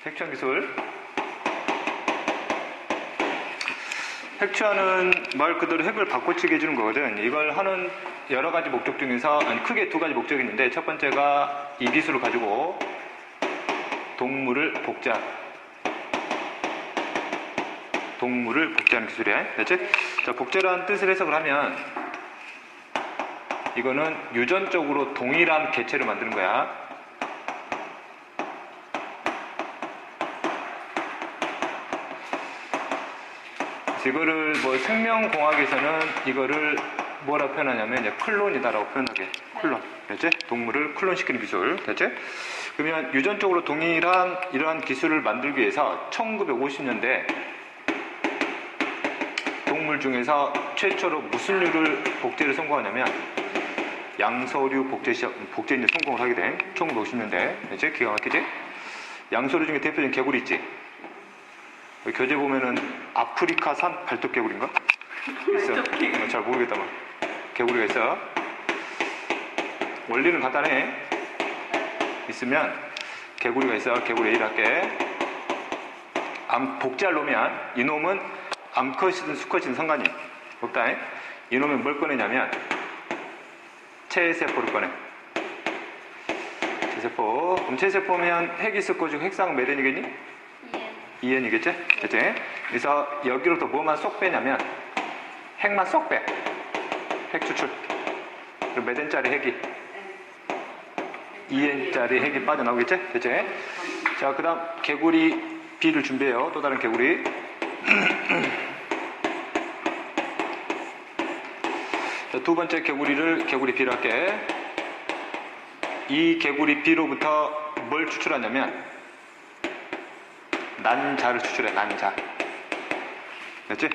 핵추한 기술. 핵추한은 말 그대로 핵을 바꿔치기 해주는 거거든. 이걸 하는 여러 가지 목적 중에서, 크게 두 가지 목적이 있는데, 첫 번째가 이 기술을 가지고 동물을 복제하는 기술이야. 됐지? 자, 복제라는 뜻을 해석을 하면, 이거는 유전적으로 동일한 개체를 만드는 거야. 이거를 뭐 생명공학에서는 이거를 뭐라 표현하냐면 이제 클론이다라고 표현하게. 클론. 됐지? 동물을 클론시키는 기술. 됐지? 그러면 유전적으로 동일한 이러한 기술을 만들기 위해서 1950년대 동물 중에서 최초로 무슨 류를 복제를 성공하냐면 양서류 복제 이제 성공을 하게 된 1950년대. 됐지? 기가 막히지? 양서류 중에 대표적인 개구리 있지? 교재 보면은 아프리카산 발톱개구리인가? 있어. 잘 모르겠다만. 개구리가 있어. 원리는 간단해. 있으면 개구리가 있어. 개구리 A를 할게. 복제할 놈이야. 이놈은 암컷이든 수컷이든 상관이 없다. 이놈은 뭘 꺼내냐면 체세포를 꺼내. 체세포. 그럼 체세포면 핵이 있을 거고 핵상은 몇 N이겠니? 2N이겠지? 됐지? 그래서 여기로부터 뭐만 쏙 빼냐면 핵만 쏙 빼. 핵 추출. 그럼 몇 N짜리 핵이? 2N짜리 핵이 빠져나오겠지? 됐지? 자, 그 다음 개구리 B를 준비해요. 또 다른 개구리. 자, 두 번째 개구리 B를 할게. 이 개구리 B로부터 뭘 추출하냐면 난자를 추출해. 난자. 됐지?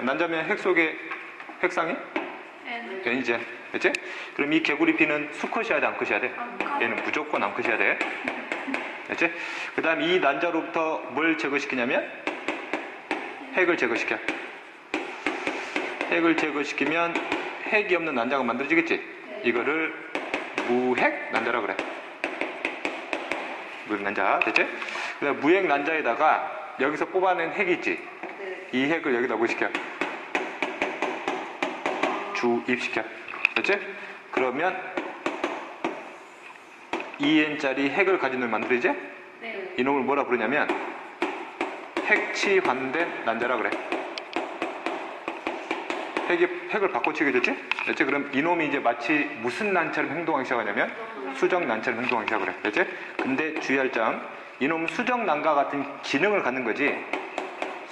난자면 핵 속에 핵상이? N이지. 됐지? 그럼 이 개구리 B는 수컷이어야 돼? 암컷이어야 돼? 얘는 무조건 암컷이어야 돼. 됐지? 그 다음 이 난자로부터 뭘 제거시키냐면 핵을 제거시켜. 핵을 제거시키면 핵이 없는 난자가 만들어지겠지? 이거를 무핵 난자라 그래. 무핵 난자. 됐지? 그다음 무핵 난자에다가 여기서 뽑아낸 핵이 있지? 이 핵을 여기다 뭐 시켜? 주입시켜. 됐지? 그러면 2N짜리 핵을 가진 놈을 만들어지지? 네. 이놈을 뭐라 부르냐면 핵치환된 난자라 그래. 핵을 바꿔치게 됐지? 됐지? 그럼 이놈이 이제 마치 무슨 난처럼 행동하기 시작하냐면 수정 난처럼 행동하기 시작을 해. 됐지? 근데 주의할 점, 이놈은 수정난과 같은 기능을 갖는 거지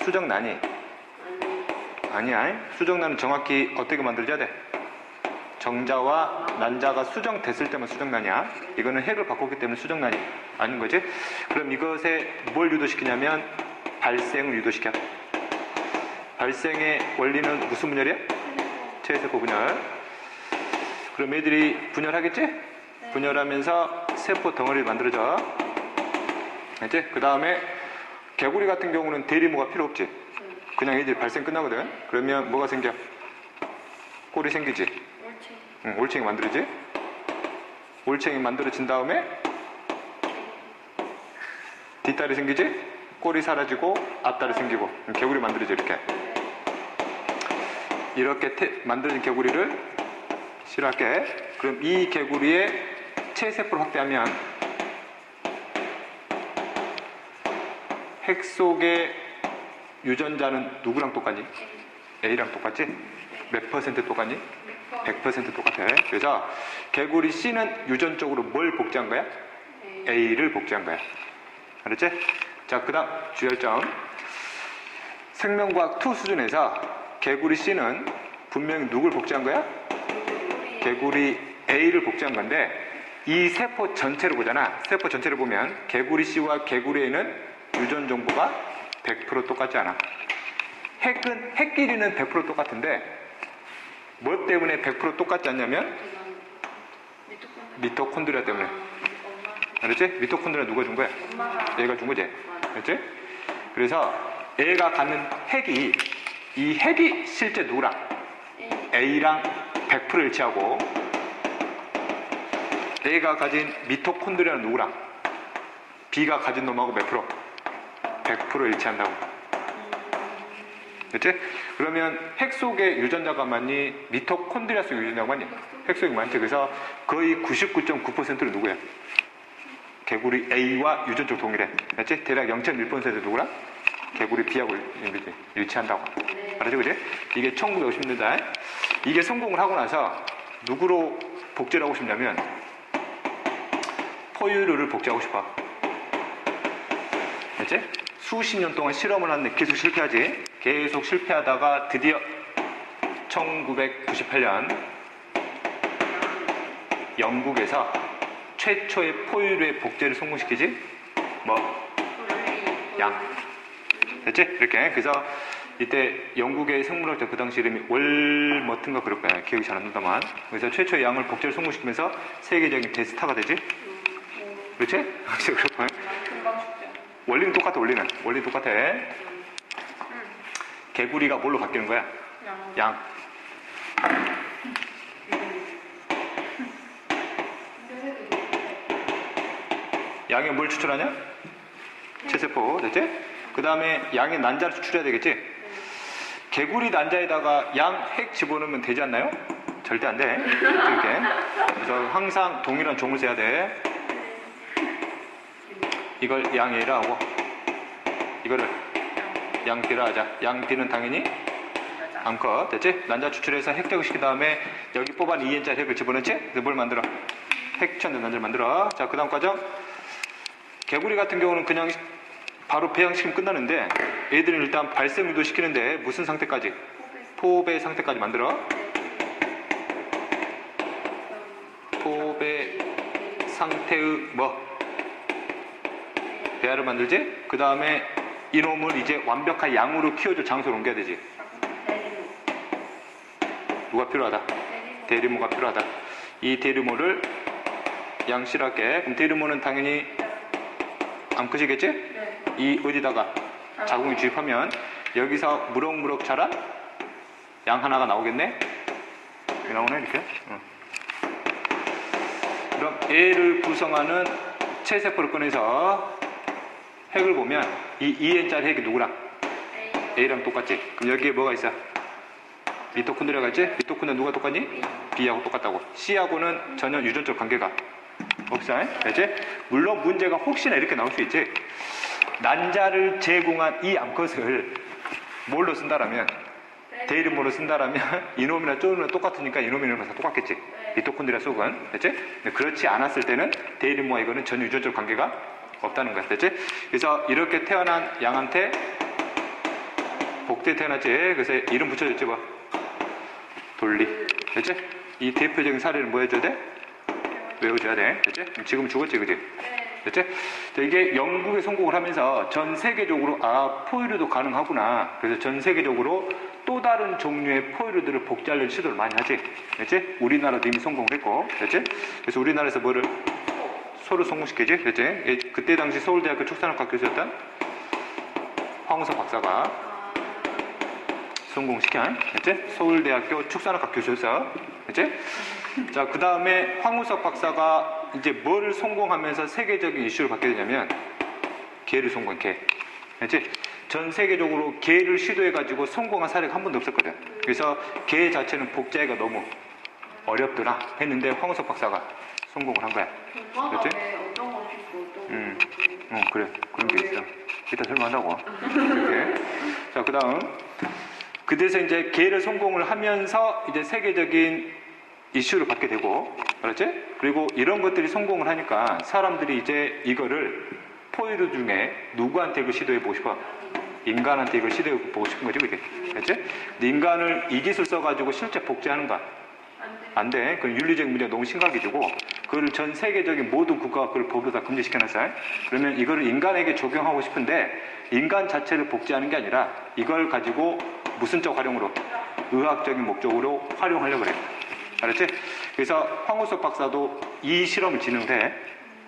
수정난이 아니야. 수정난은 정확히 어떻게 만들어져야 돼? 정자와 난자가 수정됐을 때만 수정난이야. 이거는 핵을 바꿨기 때문에 수정난이 아닌 거지. 그럼 이것에 뭘 유도시키냐면 발생을 유도시켜. 발생의 원리는 무슨 분열이야? 체세포 분열. 그럼 애들이 분열하겠지? 네. 분열하면서 세포 덩어리를 만들어져. 알지? 그 다음에 개구리 같은 경우는 대리모가 필요 없지? 그냥 애들이 발생 끝나거든? 그러면 뭐가 생겨? 꼬리 생기지? 올챙이. 응, 올챙이 만들어지? 올챙이 만들어진 다음에 뒷다리 생기지? 꼬리 사라지고 앞다리 생기고 개구리 만들어져. 이렇게 만들어진 개구리를 실할게. 그럼 이 개구리의 체세포를 확대하면 핵 속의 유전자는 누구랑 똑같니? A랑 똑같지? 몇 퍼센트 똑같니? 100% 똑같아. 그래서 개구리 C는 유전적으로 뭘 복제한 거야? A를 복제한 거야. 알았지? 자, 그 다음 주의할 점. 생명과학 2 수준에서 개구리 C는 분명히 누굴 복제한 거야? 개구리 A를 복제한 건데 이 세포 전체를 보잖아. 세포 전체를 보면 개구리 C와 개구리 A는 유전 정보가 100% 똑같지 않아. 핵끼리는 100% 똑같은데 뭐 때문에 100% 똑같지 않냐면 미토콘드리아 때문에. 알았지? 미토콘드리아 누가 준 거야? 얘가 준 거지. 알았지? 그래서 얘가 갖는 핵이 이 핵이 실제 누구랑? A랑 100% 일치하고 A가 가진 미토콘드리아는 누구랑? B가 가진 놈하고 몇 프로? 100% 일치한다고. 그치? 그러면 핵 속에 유전자가 많니? 미토콘드리아 속에 유전자가 많니? 핵 속에 많지. 그래서 거의 99.9%는 누구야? 개구리 A와 유전적 동일해. 그치? 대략 0.1% 누구랑? 개구리 B하고 일치한다고. 알았지? 그치? 이게 1950년대. 이게 성공을 하고 나서 누구로 복제를 하고 싶냐면 포유류를 복제하고 싶어. 알지? 수십 년 동안 실험을 하는데 계속 실패하지. 계속 실패하다가 드디어 1998년 영국에서 최초의 포유류의 복제를 성공시키지? 뭐? 양. 됐지? 이렇게. 그래서 이때 영국의 생물학자 그 당시 이름이 월머튼가 그럴 거야. 기억이 잘 안 난다만. 그래서 최초의 양을 복제를 성공시키면서 세계적인 대스타가 되지? 그렇지? 그럴 거야. 원리는 똑같아, 원리는 똑같아. 개구리가 뭘로 바뀌는 거야? 양. 양에 뭘 추출하냐? 체세포, 됐지? 그 다음에 양의 난자를 추출해야 되겠지? 개구리 난자에다가 양 핵 집어넣으면 되지 않나요? 절대 안 돼. 이렇게. 그래서 항상 동일한 종을 써야 돼. 이걸 양 A라 하고, 이거를 양 B라 하자. 양 B는 당연히 암컷, 됐지? 난자 추출해서 핵 제거시킨 다음에 여기 뽑은 2N짜리 핵을 집어넣지? 그래서 뭘 만들어? 핵천된 난자를 만들어. 자, 그 다음 과정. 개구리 같은 경우는 그냥 바로 배양시키면 끝나는데 얘들은 일단 발생 유도시키는데 무슨 상태까지? 포배 상태까지 만들어. 포배 상태의 뭐? 배아를 만들지? 그 다음에 이놈을 이제 완벽한 양으로 키워줄 장소로 옮겨야 되지. 누가 필요하다? 대리모가 필요하다. 이 대리모를 양실하게. 그럼 대리모는 당연히 암컷이겠지? 네. 이 어디다가 자궁이 주입하면 여기서 무럭무럭 자란 양 하나가 나오겠네? 여기 나오네 이렇게. 응. 그럼 얘를 구성하는 체세포를 꺼내서 핵을 보면 이 2N짜리 핵이 누구랑? A랑 똑같지? 그럼 여기에 뭐가 있어? 미토콘드리아가 있지? 미토콘드리아 누가 똑같니? B하고 똑같다고. C하고는 전혀 유전적 관계가 없어. 알지? 물론 문제가 혹시나 이렇게 나올 수 있지. 난자를 제공한 이 암컷을 뭘로 쓴다라면, 대이름으로 쓴다라면 이놈이나 쪼놈이나 똑같으니까 이놈이랑 다 똑같겠지. 미토콘드리아 속은. 됐지? 그렇지 않았을 때는 대이름과 이거는 전혀 유전적 관계가 없다는 거야. 됐지? 그래서 이렇게 태어난 양한테 복대 태어났지. 그래서 이름 붙여줬지 뭐. 돌리. 됐지? 이 대표적인 사례를 뭐 해줘야 돼? 외워줘야 돼. 됐지? 지금 죽었지, 그지? 됐지? 이게 영국에 성공을 하면서 전 세계적으로 포유류도 가능하구나. 그래서 전 세계적으로 또 다른 종류의 포유류들을 복제하려는 시도를 많이 하지. 됐지? 우리나라도 이미 성공을 했고. 됐지? 그래서 우리나라에서 뭐를? 소를 성공시키지. 됐지? 그때 당시 서울대학교 축산학과 교수였던 황우석 박사가 성공시킨. 됐지? 서울대학교 축산학과 교수였어. 됐지? 자, 그 다음에 황우석 박사가 이제 뭐를 성공하면서 세계적인 이슈를 갖게 되냐면 개를 성공한 개. 알지? 전 세계적으로 개를 시도해가지고 성공한 사례가 한 번도 없었거든. 그래서 개 자체는 복제가 너무 어렵더라 했는데 황우석 박사가 성공을 한 거야. 그렇지? 어떤 거 싶고 그래. 그런 게 있어. 이따 설명한다고. 이렇게. 자, 그 다음. 그래서 이제 개를 성공을 하면서 이제 세계적인 이슈를 받게 되고, 그렇지? 그리고 이런 것들이 성공을 하니까 사람들이 이제 이거를 포유류 중에 누구한테 이걸 시도해보고 싶어? 인간한테 이걸 시도해보고 싶은 거지, 그게. 그렇지? 근데 인간을 이 기술 써가지고 실제 복제하는 거 안 돼. 그건 윤리적인 문제가 너무 심각해지고, 그걸 전 세계적인 모든 국가가 그걸 법으로 다 금지시켜놨어요. 그러면 이거를 인간에게 적용하고 싶은데, 인간 자체를 복제하는 게 아니라, 이걸 가지고 무슨적 활용으로? 의학적인 목적으로 활용하려고 그래. 알았지? 그래서 황우석 박사도 이 실험을 진행해.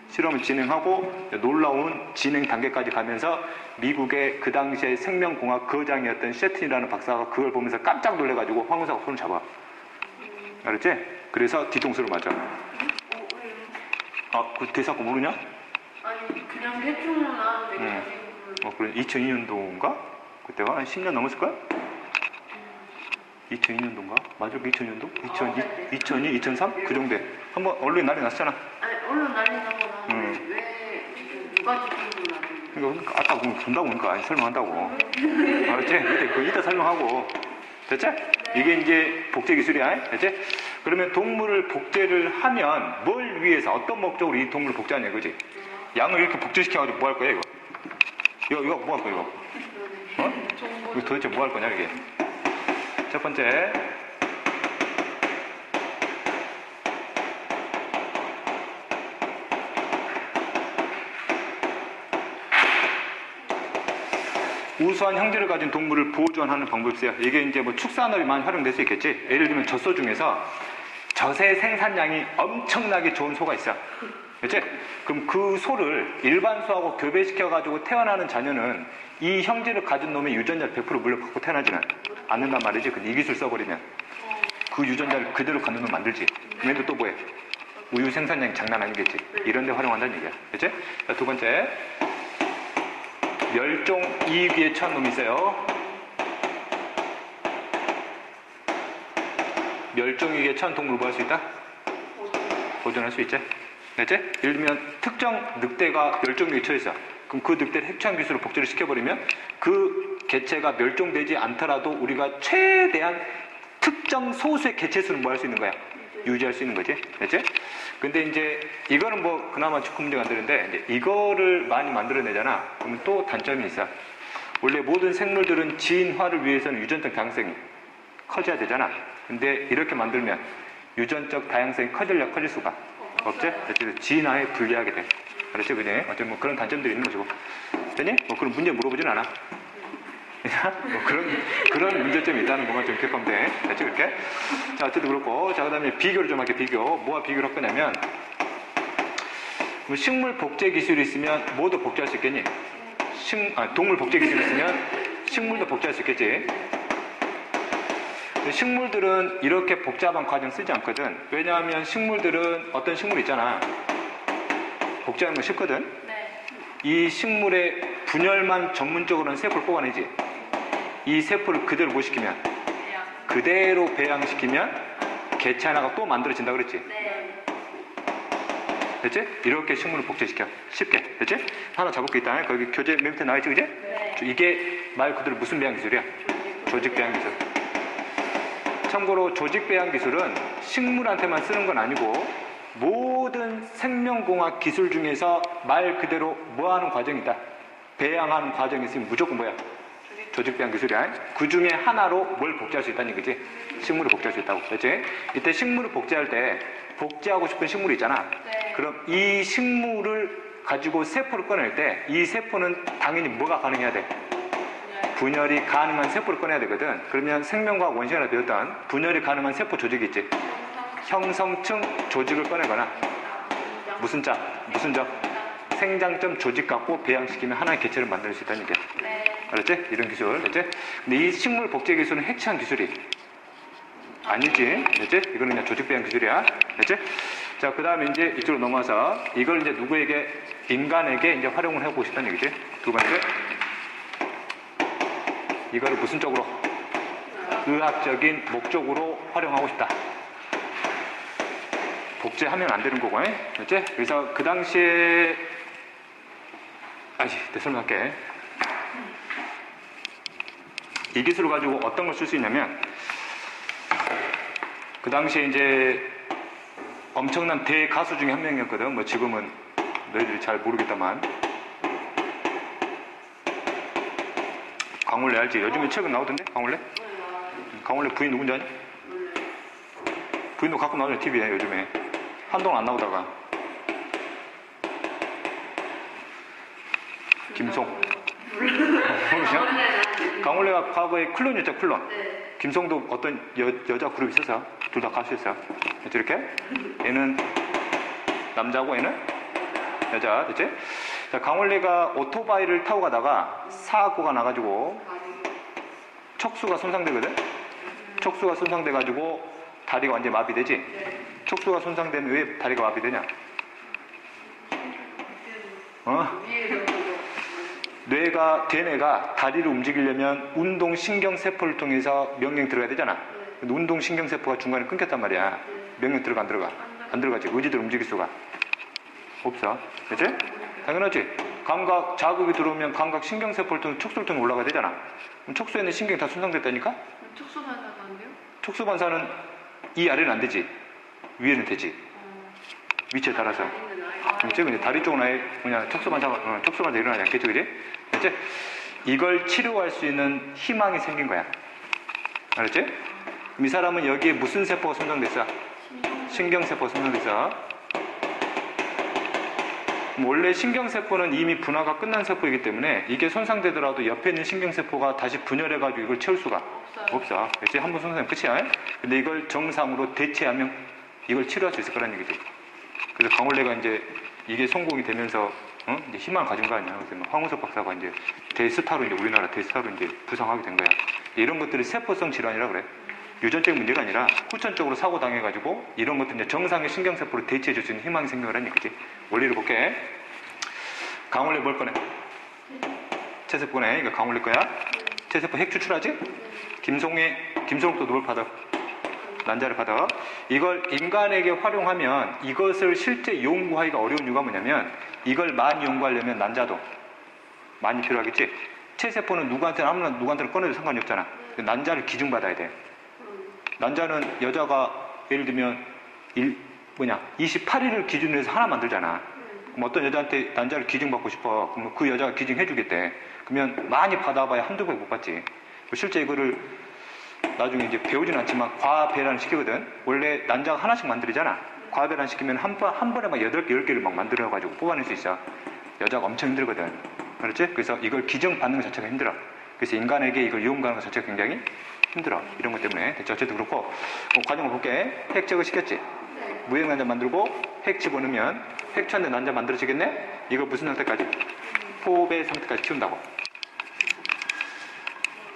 실험을 진행하고 놀라운 진행 단계까지 가면서 미국의 그 당시에 생명공학 거장이었던 셰틴이라는 박사가 그걸 보면서 깜짝 놀래가지고 황우석 손을 잡아. 알았지? 그래서 뒤통수를 맞아. 그 대사고 모르냐? 아니 그냥 대충은 아는데 그래 2002년도인가? 그때가 한 10년 넘었을걸? 2002년도인가? 맞아, 2000년도? 2002, 2003? 그 정도에 한번 언론에 난리 났잖아. 아니 언론 난리 나고 나면 왜 누가 죽인지 나중에. 그러니까 아까 본다고 보니까 아니, 설명한다고. 알았지? 이따 설명하고. 됐지? 이게 이제 복제 기술이야. 됐지? 그러면 동물을 복제를 하면 뭘 위해서 어떤 목적으로 이 동물을 복제하냐 그지? 양을 이렇게 복제시켜가지고 뭐 할 거야 이거? 이거 뭐 할 거야 이거? 이거 도대체 뭐 할 거냐 이게? 첫 번째, 우수한 형질을 가진 동물을 보존하는 방법이 있어요. 이게 이제 뭐 축산업이 많이 활용될 수 있겠지. 예를 들면 젖소 중에서 젖의 생산량이 엄청나게 좋은 소가 있어. 그치? 그럼 그 소를 일반 소하고 교배시켜가지고 태어나는 자녀는 이 형질을 가진 놈의 유전자를 100% 물려받고 태어나지는 않는단 말이지. 근데 이 기술 써버리면 그 유전자를 그대로 갖는 놈 만들지. 그런데 또 뭐해? 우유 생산량이 장난 아니겠지. 이런 데 활용한다는 얘기야. 그치? 자, 두 번째, 멸종 이위기에 처한 놈이 있어요. 멸종 위기에 처한 동물을 뭐 할 수 있다? 보존할 수 있지. 됐지? 예를 들면 특정 늑대가 멸종 위기에 처했어. 그럼 그 늑대를 핵추한 기술로 복제를 시켜버리면 그 개체가 멸종되지 않더라도 우리가 최대한 특정 소수의 개체 수는 뭐 할 수 있는 거야? 유지할 수 있는 거지. 됐지? 근데 이제 이거는 뭐 그나마 조금 문제가 안 되는데 이제 이거를 많이 만들어내잖아. 그러면 또 단점이 있어. 원래 모든 생물들은 진화를 위해서는 유전적 다양성이 커져야 되잖아. 근데 이렇게 만들면 유전적 다양성이 커질 수가 없지? 진화에 불리하게 돼. 알았지? 그지? 어쨌든 뭐 그런 단점들이 있는 거지. 됐니? 뭐 그런 문제 물어보진 않아. 뭐 그런 문제점이 있다는 것만 좀 기억하면 돼. 됐지? 그렇게? 자, 어쨌든 그렇고. 자, 그 다음에 비교를 좀 할게, 비교. 뭐와 비교를 할 거냐면, 식물 복제 기술이 있으면 뭐도 복제할 수 있겠니? 동물 복제 기술이 있으면 식물도 복제할 수 있겠지? 식물들은 이렇게 복잡한 과정 쓰지 않거든. 왜냐하면 식물들은 어떤 식물 있잖아. 복제하는 거 쉽거든. 네. 이 식물의 분열만 전문적으로는 세포를 뽑아내지. 이 세포를 그대로 뭐 시키면? 그대로 배양시키면 개체 하나가 또 만들어진다 그랬지? 네. 됐지? 이렇게 식물을 복제시켜. 쉽게. 됐지? 하나 잡을 게 있다. 거기 교재 맨 밑에 나와있지, 그지? 네. 이게 말 그대로 무슨 배양 기술이야? 조직 배양 기술. 참고로 조직 배양 기술은 식물한테만 쓰는 건 아니고 모든 생명공학 기술 중에서 말 그대로 뭐 하는 과정이 있다? 배양하는 과정이 있으면 무조건 뭐야? 조직 배양 기술이야. 그 중에 하나로 뭘 복제할 수 있다는 얘기지? 식물을 복제할 수 있다고. 그렇지? 이때 식물을 복제할 때 복제하고 싶은 식물이 있잖아. 네. 그럼 이 식물을 가지고 세포를 꺼낼 때 이 세포는 당연히 뭐가 가능해야 돼? 분열이 가능한 세포를 꺼내야 되거든. 그러면 생명과학 원시간에 배웠던 분열이 가능한 세포 조직이 있지. 형성층 조직을 꺼내거나 무슨 점? 생장점 조직 갖고 배양시키면 하나의 개체를 만들 수 있다는 얘기야. 네. 알았지? 이런 기술. 됐지? 근데 이 식물 복제 기술은 해치한 기술이 아니지. 됐지? 이거는 그냥 조직 배양 기술이야. 됐지? 자, 그 다음에 이제 이쪽으로 넘어와서 이걸 이제 누구에게, 인간에게 이제 활용을 해보고 싶다는 얘기지. 두 번째. 이거를 무슨 쪽으로? 의학적인 목적으로 활용하고 싶다. 복제하면 안 되는 거고, 됐지? 그래서 그 당시에, 내 설명할게. 이 기술을 가지고 어떤 걸 쓸 수 있냐면, 그 당시에 이제 엄청난 대가수 중에 한 명이었거든. 뭐 지금은 너희들이 잘 모르겠다만. 강원래 알지? 요즘에 책은 나오던데? 강원래? 강원래 부인 누군지 아니? 부인도 가끔 나오죠, TV에 요즘에. 한동안 안 나오다가. 김송. 모르시죠? 강원래가 과거에 클론이었죠, 클론. 김송도 어떤 여자 그룹이 있어서 둘 다 가수였어요. 이렇게. 얘는 남자고 얘는 여자, 됐지? 자, 강원래가 오토바이를 타고 가다가 사고가 나가지고 척수가 손상되거든? 척수가 손상돼가지고 다리가 완전히 마비되지? 척수가 손상되면 왜 다리가 마비되냐? 뇌가, 대뇌가 다리를 움직이려면 운동신경세포를 통해서 명령이 들어가야 되잖아. 근데 운동신경세포가 중간에 끊겼단 말이야. 명령 들어가, 안 들어가? 안 들어가지. 의지대로 움직일 수가 없어. 그치? 당연하지. 감각, 자극이 들어오면 감각 신경세포를 통해 촉수를 통해 올라가야 되잖아. 그럼 촉수에 있는 신경이 다 손상됐다니까? 촉수반사가 안 돼요? 촉수반사는 이 아래는 안 되지. 위에는 되지. 위치에 따라서. 그치? 근데 다리 쪽은 아예 그냥 촉수반사 일어나지 않겠죠, 그지? 그치? 이걸 치료할 수 있는 희망이 생긴 거야. 알았지? 그럼 이 사람은 여기에 무슨 세포가 손상됐어? 신경세포가 손상됐어. 원래 신경세포는 이미 분화가 끝난 세포이기 때문에 이게 손상되더라도 옆에 있는 신경세포가 다시 분열해가지고 이걸 채울 수가 없어. 그치? 한번 손상되면 끝이야. 근데 이걸 정상으로 대체하면 이걸 치료할 수 있을 거라는 얘기지. 그래서 강원래가 이제 이게 성공이 되면서 이제 희망을 가진 거 아니야. 그래서 황우석 박사가 이제 대스타로 이제 우리나라 대스타로 이제 부상하게 된 거야. 이런 것들이 세포성 질환이라 그래. 유전적 문제가 아니라 후천적으로 사고 당해가지고 이런 것들 이제 정상의 신경세포로 대체해 줄 수 있는 희망이 생겨라는 얘기지. 원리를 볼게. 강원래 뭘 꺼내? 체세포 꺼내. 이거 강원래 거야. 체세포 핵 추출하지? 김송욱도 노벨 받아. 난자를 받아. 이걸 인간에게 활용하면 이것을 실제 연구하기가 어려운 이유가 뭐냐면 이걸 많이 연구하려면 난자도 많이 필요하겠지. 체세포는 아무나 누구한테나 꺼내도 상관이 없잖아. 난자를 기증받아야 돼. 난자는 여자가 예를 들면 28일을 기준으로 해서 하나 만들잖아. 그럼 어떤 여자한테 난자를 기증받고 싶어. 그럼 그 여자가 기증해주겠대. 그러면 많이 받아봐야 한두 번 못 받지. 실제 이거를 나중에 이제 배우진 않지만 과배란 시키거든. 원래 난자가 하나씩 만들잖아. 과배란 시키면 한 번에 막 8개, 10개를 막 만들어가지고 뽑아낼 수 있어. 여자가 엄청 힘들거든. 그렇지? 그래서 이걸 기증받는 것 자체가 힘들어. 그래서 인간에게 이걸 이용하는 것 자체가 굉장히 힘들어. 이런 것 때문에. 됐죠? 어쨌든 그렇고. 과정을 볼게. 핵 제거시켰지? 무형 난자 만들고 핵 집어넣으면 핵천대 난자 만들어지겠네? 이거 무슨 상태까지? 포배 상태까지 키운다고.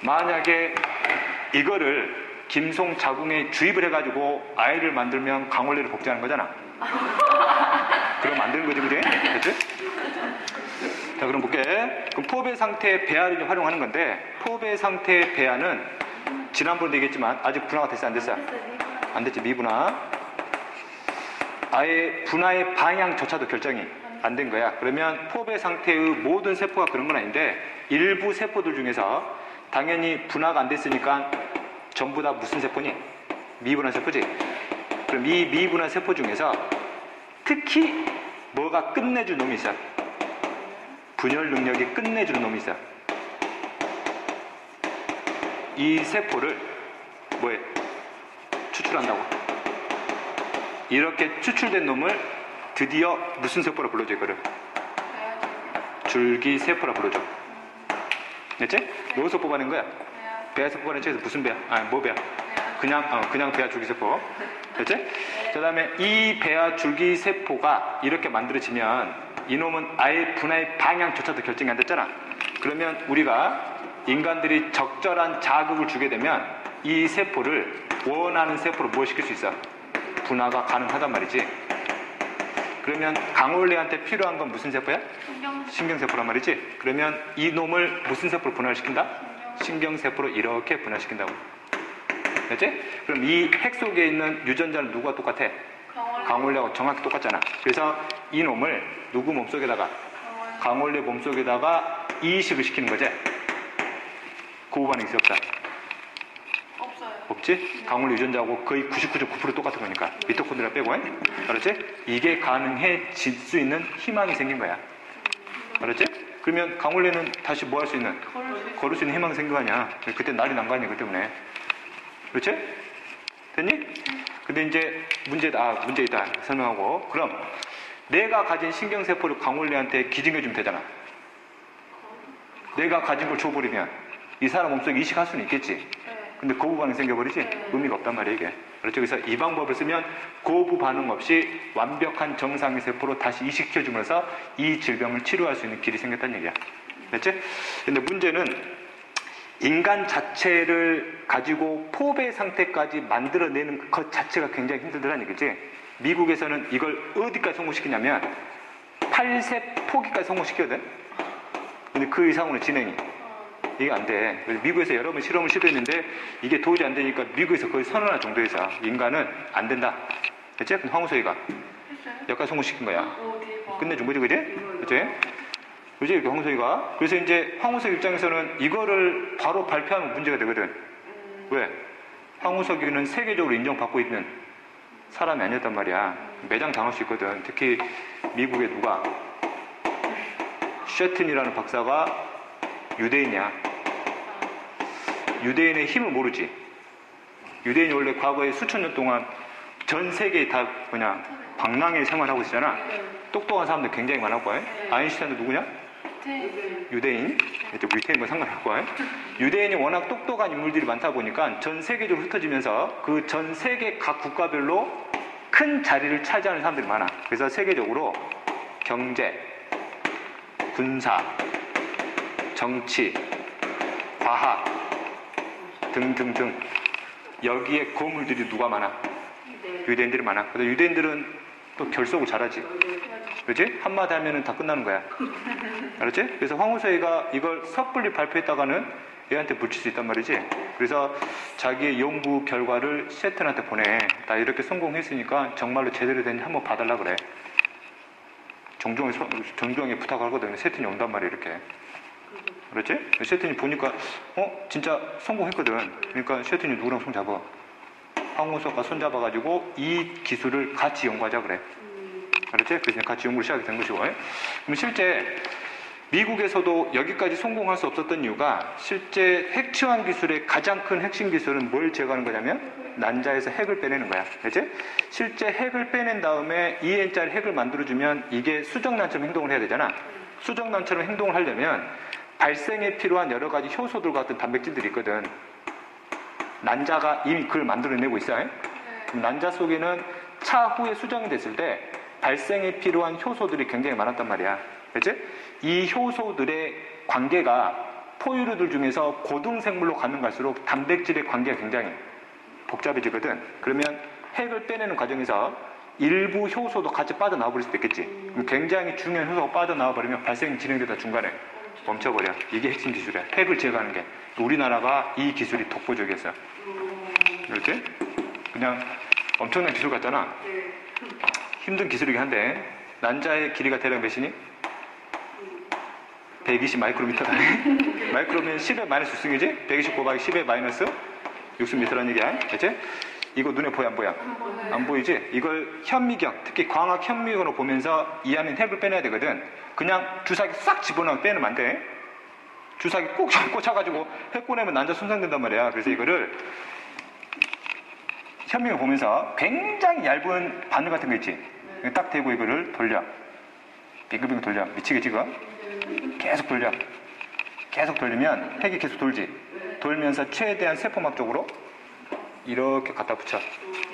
만약에 이거를 김송 자궁에 주입을 해가지고 아이를 만들면 강원래를 복제하는 거잖아. 그럼 만드는 거지, 그지? 됐지? 자, 그럼 볼게. 그럼 포배 상태의 배아를 활용하는 건데, 포배 상태의 배아는 지난번에도 얘기했지만 아직 분화가 됐어, 안 됐어? 안 됐지, 미분화. 아예 분화의 방향조차도 결정이 안 된 거야. 그러면 포배 상태의 모든 세포가 그런 건 아닌데 일부 세포들 중에서 당연히 분화가 안 됐으니까 전부 다 무슨 세포니? 미분화 세포지. 그럼 이 미분화 세포 중에서 특히 뭐가 끝내줄 놈이 있어? 분열 능력이 끝내주는 놈이 있어. 이 세포를 뭐해? 추출한다고. 이렇게 추출된 놈을 드디어 무슨 세포라 불러줘, 이거를? 줄기세포라 불러줘. 됐지? 여기서 뽑아낸 거야. 배에서 뽑아낸 책에서 무슨 배야? 뭐 배야? 그냥 배아 줄기세포. 됐지? 그 다음에 이 배아 줄기세포가 이렇게 만들어지면 이놈은 아예 분화의 방향조차도 결정이 안 됐잖아. 그러면 우리가 인간들이 적절한 자극을 주게 되면 이 세포를 원하는 세포로 뭐 시킬 수 있어? 분화가 가능하단 말이지. 그러면 강원래한테 필요한 건 무슨 세포야? 신경세포란 말이지. 그러면 이 놈을 무슨 세포로 분할시킨다? 신경세포로 이렇게 분할시킨다고. 됐지? 그럼 이 핵 속에 있는 유전자는 누구와 똑같아? 강원래하고 정확히 똑같잖아. 그래서 이 놈을 누구 몸속에다가? 강원래 몸속에다가 이식을 시키는 거지. 고부 반응이 있어, 없다? 없지? 강원래 유전자하고 거의 99.9% 똑같은 거니까. 미토콘드리아 빼고, 알았지? 이게 가능해질 수 있는 희망이 생긴 거야. 알았지? 그러면 강원래는 다시 뭐 할 수 있는? 걸을 수 있는 희망이 생긴 거 아니야. 그때 난리 난 거 아니야, 그 때문에. 그렇지? 됐니? 근데 이제 문제 있다. 설명하고. 그럼 내가 가진 신경세포를 강원래한테 기증해주면 되잖아. 내가 가진 걸 줘버리면 이 사람 몸속에 이식할 수는 있겠지. 근데 거부 반응 생겨버리지? 의미가 없단 말이야, 이게. 그렇죠? 그래서 이 방법을 쓰면 거부 반응 없이 완벽한 정상의 세포로 다시 이식시켜주면서 이 질병을 치료할 수 있는 길이 생겼다는 얘기야. 됐지? 근데 문제는 인간 자체를 가지고 포배 상태까지 만들어내는 것 자체가 굉장히 힘들다는 얘기지. 미국에서는 이걸 어디까지 성공시키냐면 8세 포기까지 성공시키거든. 근데 그 이상으로 진행이. 이게 안 돼. 그래서 미국에서 여러 번 실험을 시도했는데 이게 도저히 안 되니까 미국에서 거의 선언할 정도에서 인간은 안 된다. 됐지? 그럼 황우석이가 했어요? 역할 성공시킨 거야. 오, 대박. 끝내준 거지, 그지? 그지? 그지? 이렇게 황우석이가. 그래서 이제 황우석 입장에서는 이거를 바로 발표하면 문제가 되거든. 왜? 황우석이는 세계적으로 인정받고 있는 사람이 아니었단 말이야. 매장 당할 수 있거든. 특히 미국의 누가? 셰튼이라는 박사가 유대인이야. 유대인의 힘을 모르지. 유대인이 원래 과거에 수천 년 동안 전 세계에 다 그냥 방랑의 생활하고 있잖아. 똑똑한 사람들 굉장히 많았고, 아인슈타인도 누구냐? 유대인. 밑에 있는 건 상관없고, 유대인이 워낙 똑똑한 인물들이 많다 보니까 전 세계적으로 흩어지면서 그 전 세계 각 국가별로 큰 자리를 차지하는 사람들이 많아. 그래서 세계적으로 경제, 군사, 정치, 과학 등등등 여기에 거물들이 누가 많아? 유대인들이 많아. 그래서 유대인들은 또 결속을 잘하지. 그렇지? 한마디 하면은 다 끝나는 거야. 알았지? 그래서 황우석이가 이걸 섣불리 발표했다가는 얘한테 붙일 수 있단 말이지. 그래서 자기의 연구 결과를 셰튼한테 보내. 나 이렇게 성공했으니까 정말로 제대로 된지 한번 봐달라 그래. 종종에 부탁하거든. 셰튼이 온단 말이야, 이렇게. 그렇지? 셰튼이 보니까, 진짜 성공했거든. 그러니까 셰튼이 누구랑 손잡아? 황우석과 손잡아가지고 이 기술을 같이 연구하자 그래. 그렇지? 그래서 같이 연구를 시작이 된 것이고. 그럼 실제 미국에서도 여기까지 성공할 수 없었던 이유가 실제 핵치환 기술의 가장 큰 핵심 기술은 뭘 제거하는 거냐면 난자에서 핵을 빼내는 거야. 그렇지? 실제 핵을 빼낸 다음에 2N짜리 핵을 만들어주면 이게 수정난처럼 행동을 해야 되잖아. 수정난처럼 행동을 하려면 발생에 필요한 여러 가지 효소들 같은 단백질들이 있거든. 난자가 이미 그걸 만들어내고 있어요. 그럼 난자 속에는 차후에 수정이 됐을 때 발생에 필요한 효소들이 굉장히 많았단 말이야. 그렇지? 이 효소들의 관계가 포유류들 중에서 고등생물로 가면 갈수록 단백질의 관계가 굉장히 복잡해지거든. 그러면 핵을 빼내는 과정에서 일부 효소도 같이 빠져나와 버릴 수도 있겠지. 그럼 굉장히 중요한 효소가 빠져나와 버리면 발생이 진행되다 중간에 멈춰버려. 이게 핵심 기술이야. 핵을 제거하는 게. 우리나라가 이 기술이 독보적이었어. 그렇지? 그냥 엄청난 기술 같잖아. 힘든 기술이긴 한데 난자의 길이가 대략 몇이니? 120 마이크로미터다. 마이크로면 10의 마이너스 6승이지? 120 곱하기 10의 마이너스 60m라는 얘기야. 그치? 이거 눈에 보여 안 보여? 안 보이지? 이걸 현미경, 특히 광학 현미경으로 보면서 이 안에 핵을 빼내야 되거든. 그냥 주사기 싹 집어넣으면 빼내면 안 돼. 주사기 꼭 꽂아가지고 핵 꺼내면 난자 손상된단 말이야. 그래서 이거를 현미경 보면서 굉장히 얇은 바늘 같은 거 있지? 딱 대고 이거를 돌려. 빙글빙글 돌려. 미치겠지 그거? 계속 돌려. 계속 돌리면 핵이 계속 돌지. 돌면서 최대한 세포막 쪽으로 이렇게 갖다 붙여.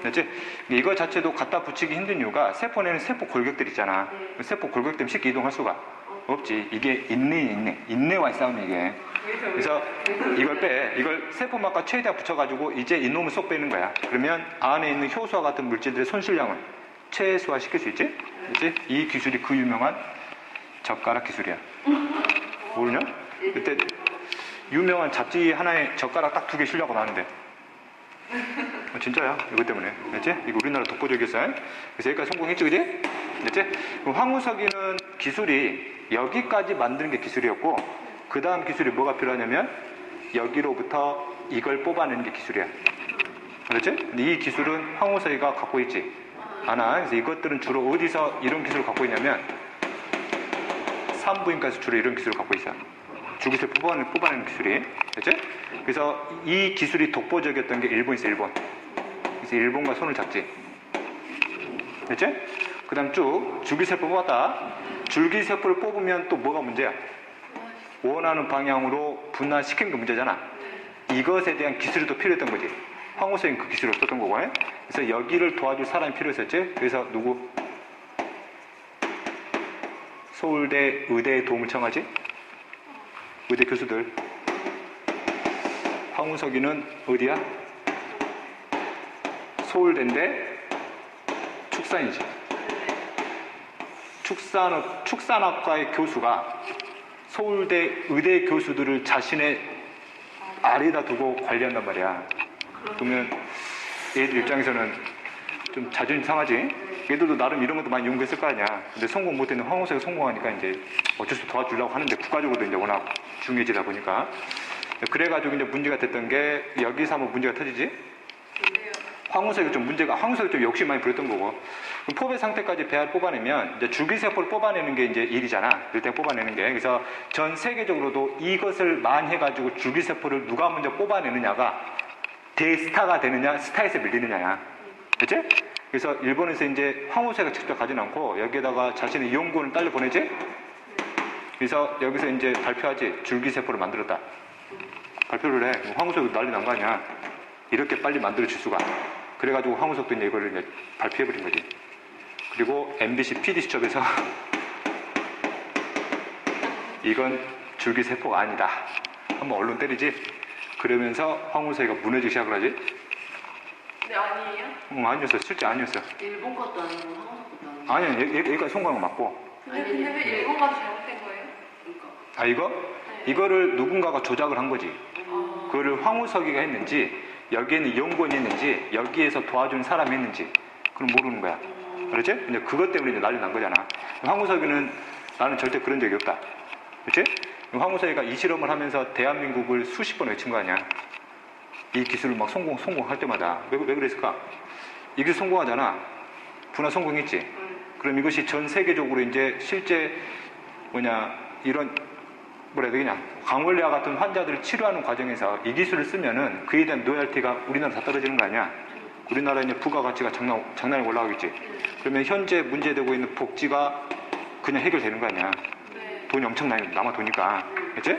됐지? 이거 자체도 갖다 붙이기 힘든 이유가 세포내는 세포 골격들 있잖아. 세포 골격 때문에 쉽게 이동할 수가 없지. 이게 인내와의 싸움이 이게. 그래서 이걸 빼. 이걸 세포막과 최대한 붙여가지고 이제 이놈을 쏙 빼는 거야. 그러면 안에 있는 효소와 같은 물질들의 손실량을 최소화시킬 수 있지? 그치? 이 기술이 그 유명한 젓가락 기술이야. 모르냐? 그때 유명한 잡지 하나에 젓가락 딱 2개 실려고 나왔는데 진짜야. 이것 때문에. 됐지? 이거 우리나라 독보적이었어. 그래서 여기까지 성공했지, 그지? 됐지? 그럼 황우석이는 기술이 여기까지 만드는 게 기술이었고 그 다음 기술이 뭐가 필요하냐면 여기로부터 이걸 뽑아내는 게 기술이야. 그렇지? 근데 이 기술은 황우석이가 갖고 있지 않아. 그래서 이것들은 주로 어디서 이런 기술을 갖고 있냐면 산부인과에서 주로 이런 기술을 갖고 있어. 주기세 뽑아내는 기술이. 그렇지? 그래서 이 기술이 독보적이었던 게 일본이 있어, 일본. 그래서 일본과 손을 잡지. 됐지? 그 다음 쭉 줄기세포 뽑았다. 줄기세포를 뽑으면 또 뭐가 문제야? 원하는 방향으로 분할시키는 게 문제잖아. 이것에 대한 기술이 또 필요했던 거지. 황우석이 그 기술을 썼던 거고. 그래서 여기를 도와줄 사람이 필요했었지. 그래서 누구? 서울대 의대에 도움을 청하지? 의대 교수들. 황우석이는 어디야? 서울대인데 축산이지. 축산학과의 교수가 서울대 의대 교수들을 자신의 아래에다 두고 관리한단 말이야. 그러면 얘들 입장에서는 좀 자존심 상하지? 얘들도 나름 이런 것도 많이 연구했을 거 아니야. 근데 성공 못했는 황우석이 성공하니까 이제 어쩔 수 없이 도와주려고 하는데 국가적으로도 이제 워낙 중요해지다 보니까. 그래가지고 이제 문제가 됐던 게 여기서 한번 문제가 터지지? 황우석이 좀 황우석이 좀 욕심 많이 부렸던 거고. 그럼 포배 상태까지 배아를 뽑아내면 이제 줄기세포를 뽑아내는 게 이제 일이잖아. 일단 뽑아내는 게. 그래서 전 세계적으로도 이것을 만해가지고 줄기세포를 누가 먼저 뽑아내느냐가 대스타가 되느냐, 스타에서 밀리느냐야. 그치? 그래서 일본에서 이제 황우석이가 직접 가진 않고 여기에다가 자신의 연구원을 딸려 보내지? 그래서 여기서 이제 발표하지. 줄기세포를 만들었다. 발표를 해. 황우석이 난리 난 거 아니야. 이렇게 빨리 만들어질 수가. 그래가지고 황우석도 이제 이거를 이제 발표해버린 거지. 그리고 MBC PD수첩에서 이건 줄기세포가 아니다. 한번 언론 때리지? 그러면서 황우석이가 무너지기 시작을 하지? 네, 아니에요? 응, 아니었어. 실제 아니었어. 일본 것도 아니고 한국 것도 아니고. 아니야. 얘가 성공한 거 맞고. 근데 왜 일본 가서 잘못된 거예요? 그러니까. 아, 이거? 네. 이거를 누군가가 조작을 한 거지. 아, 그거를 황우석이가 했는지, 여기에는 연구원이 했는지, 여기에서 도와준 사람이 했는지, 그건 모르는 거야. 그렇지? 근데 그것 때문에 이제 난리 난 거잖아. 황우석이는 나는 절대 그런 적이 없다. 그렇지? 황우석이가 이 실험을 하면서 대한민국을 수십 번 외친 거 아니야. 이 기술을 막 성공할 때마다. 왜 그랬을까? 이게 성공하잖아. 분화 성공했지. 그럼 이것이 전 세계적으로 이제 실제 이런 뭐라 해야 되냐, 강원래와 같은 환자들을 치료하는 과정에서 이 기술을 쓰면은 그에 대한 로열티가 우리나라 다 떨어지는 거 아니야. 우리나라 이제 부가가치가 장난이 올라가겠지. 그러면 현재 문제되고 있는 복지가 그냥 해결되는 거 아니야. 돈이 엄청 남아 도니까. 그치?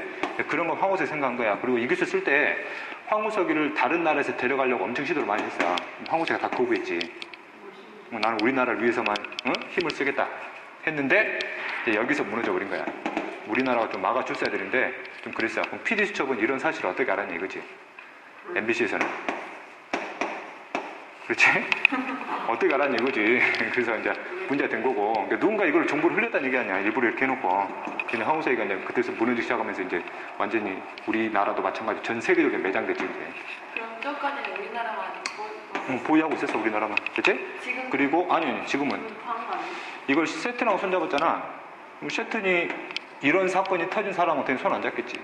그런 거 황우석이 생각한 거야. 그리고 이 기술 쓸 때 황우석이를 다른 나라에서 데려가려고 엄청 시도를 많이 했어요. 황우석이가 다 거부했지. 나는 우리나라를 위해서만 힘을 쓰겠다 했는데 이제 여기서 무너져 버린 거야. 우리나라가 좀 막아줬어야 되는데 좀 그랬어요. 그럼 PD수첩은 이런 사실을 어떻게 알았냐 이거지. MBC에서는. 그렇지? 어떻게 알았냐 이거지. 그래서 이제 문제가 된 거고. 그러니까 누군가 이걸 정보를 흘렸다는 얘기 아니야. 일부러 이렇게 해놓고. 그냥 황우석이가 이제 그때서 무너지기 시작하면서 이제 완전히 우리나라도 마찬가지 전 세계적으로 매장됐지 이제. 그럼 저까지는 우리나라만 보유하고 있었어 우리나라만. 그렇지? 지금 그리고 아니 지금은 파는 거 아니에요? 이걸 세튼하고 손잡았잖아. 그럼 세튼이 이런 사건이 터진 사람한테는 손 안 잡겠지.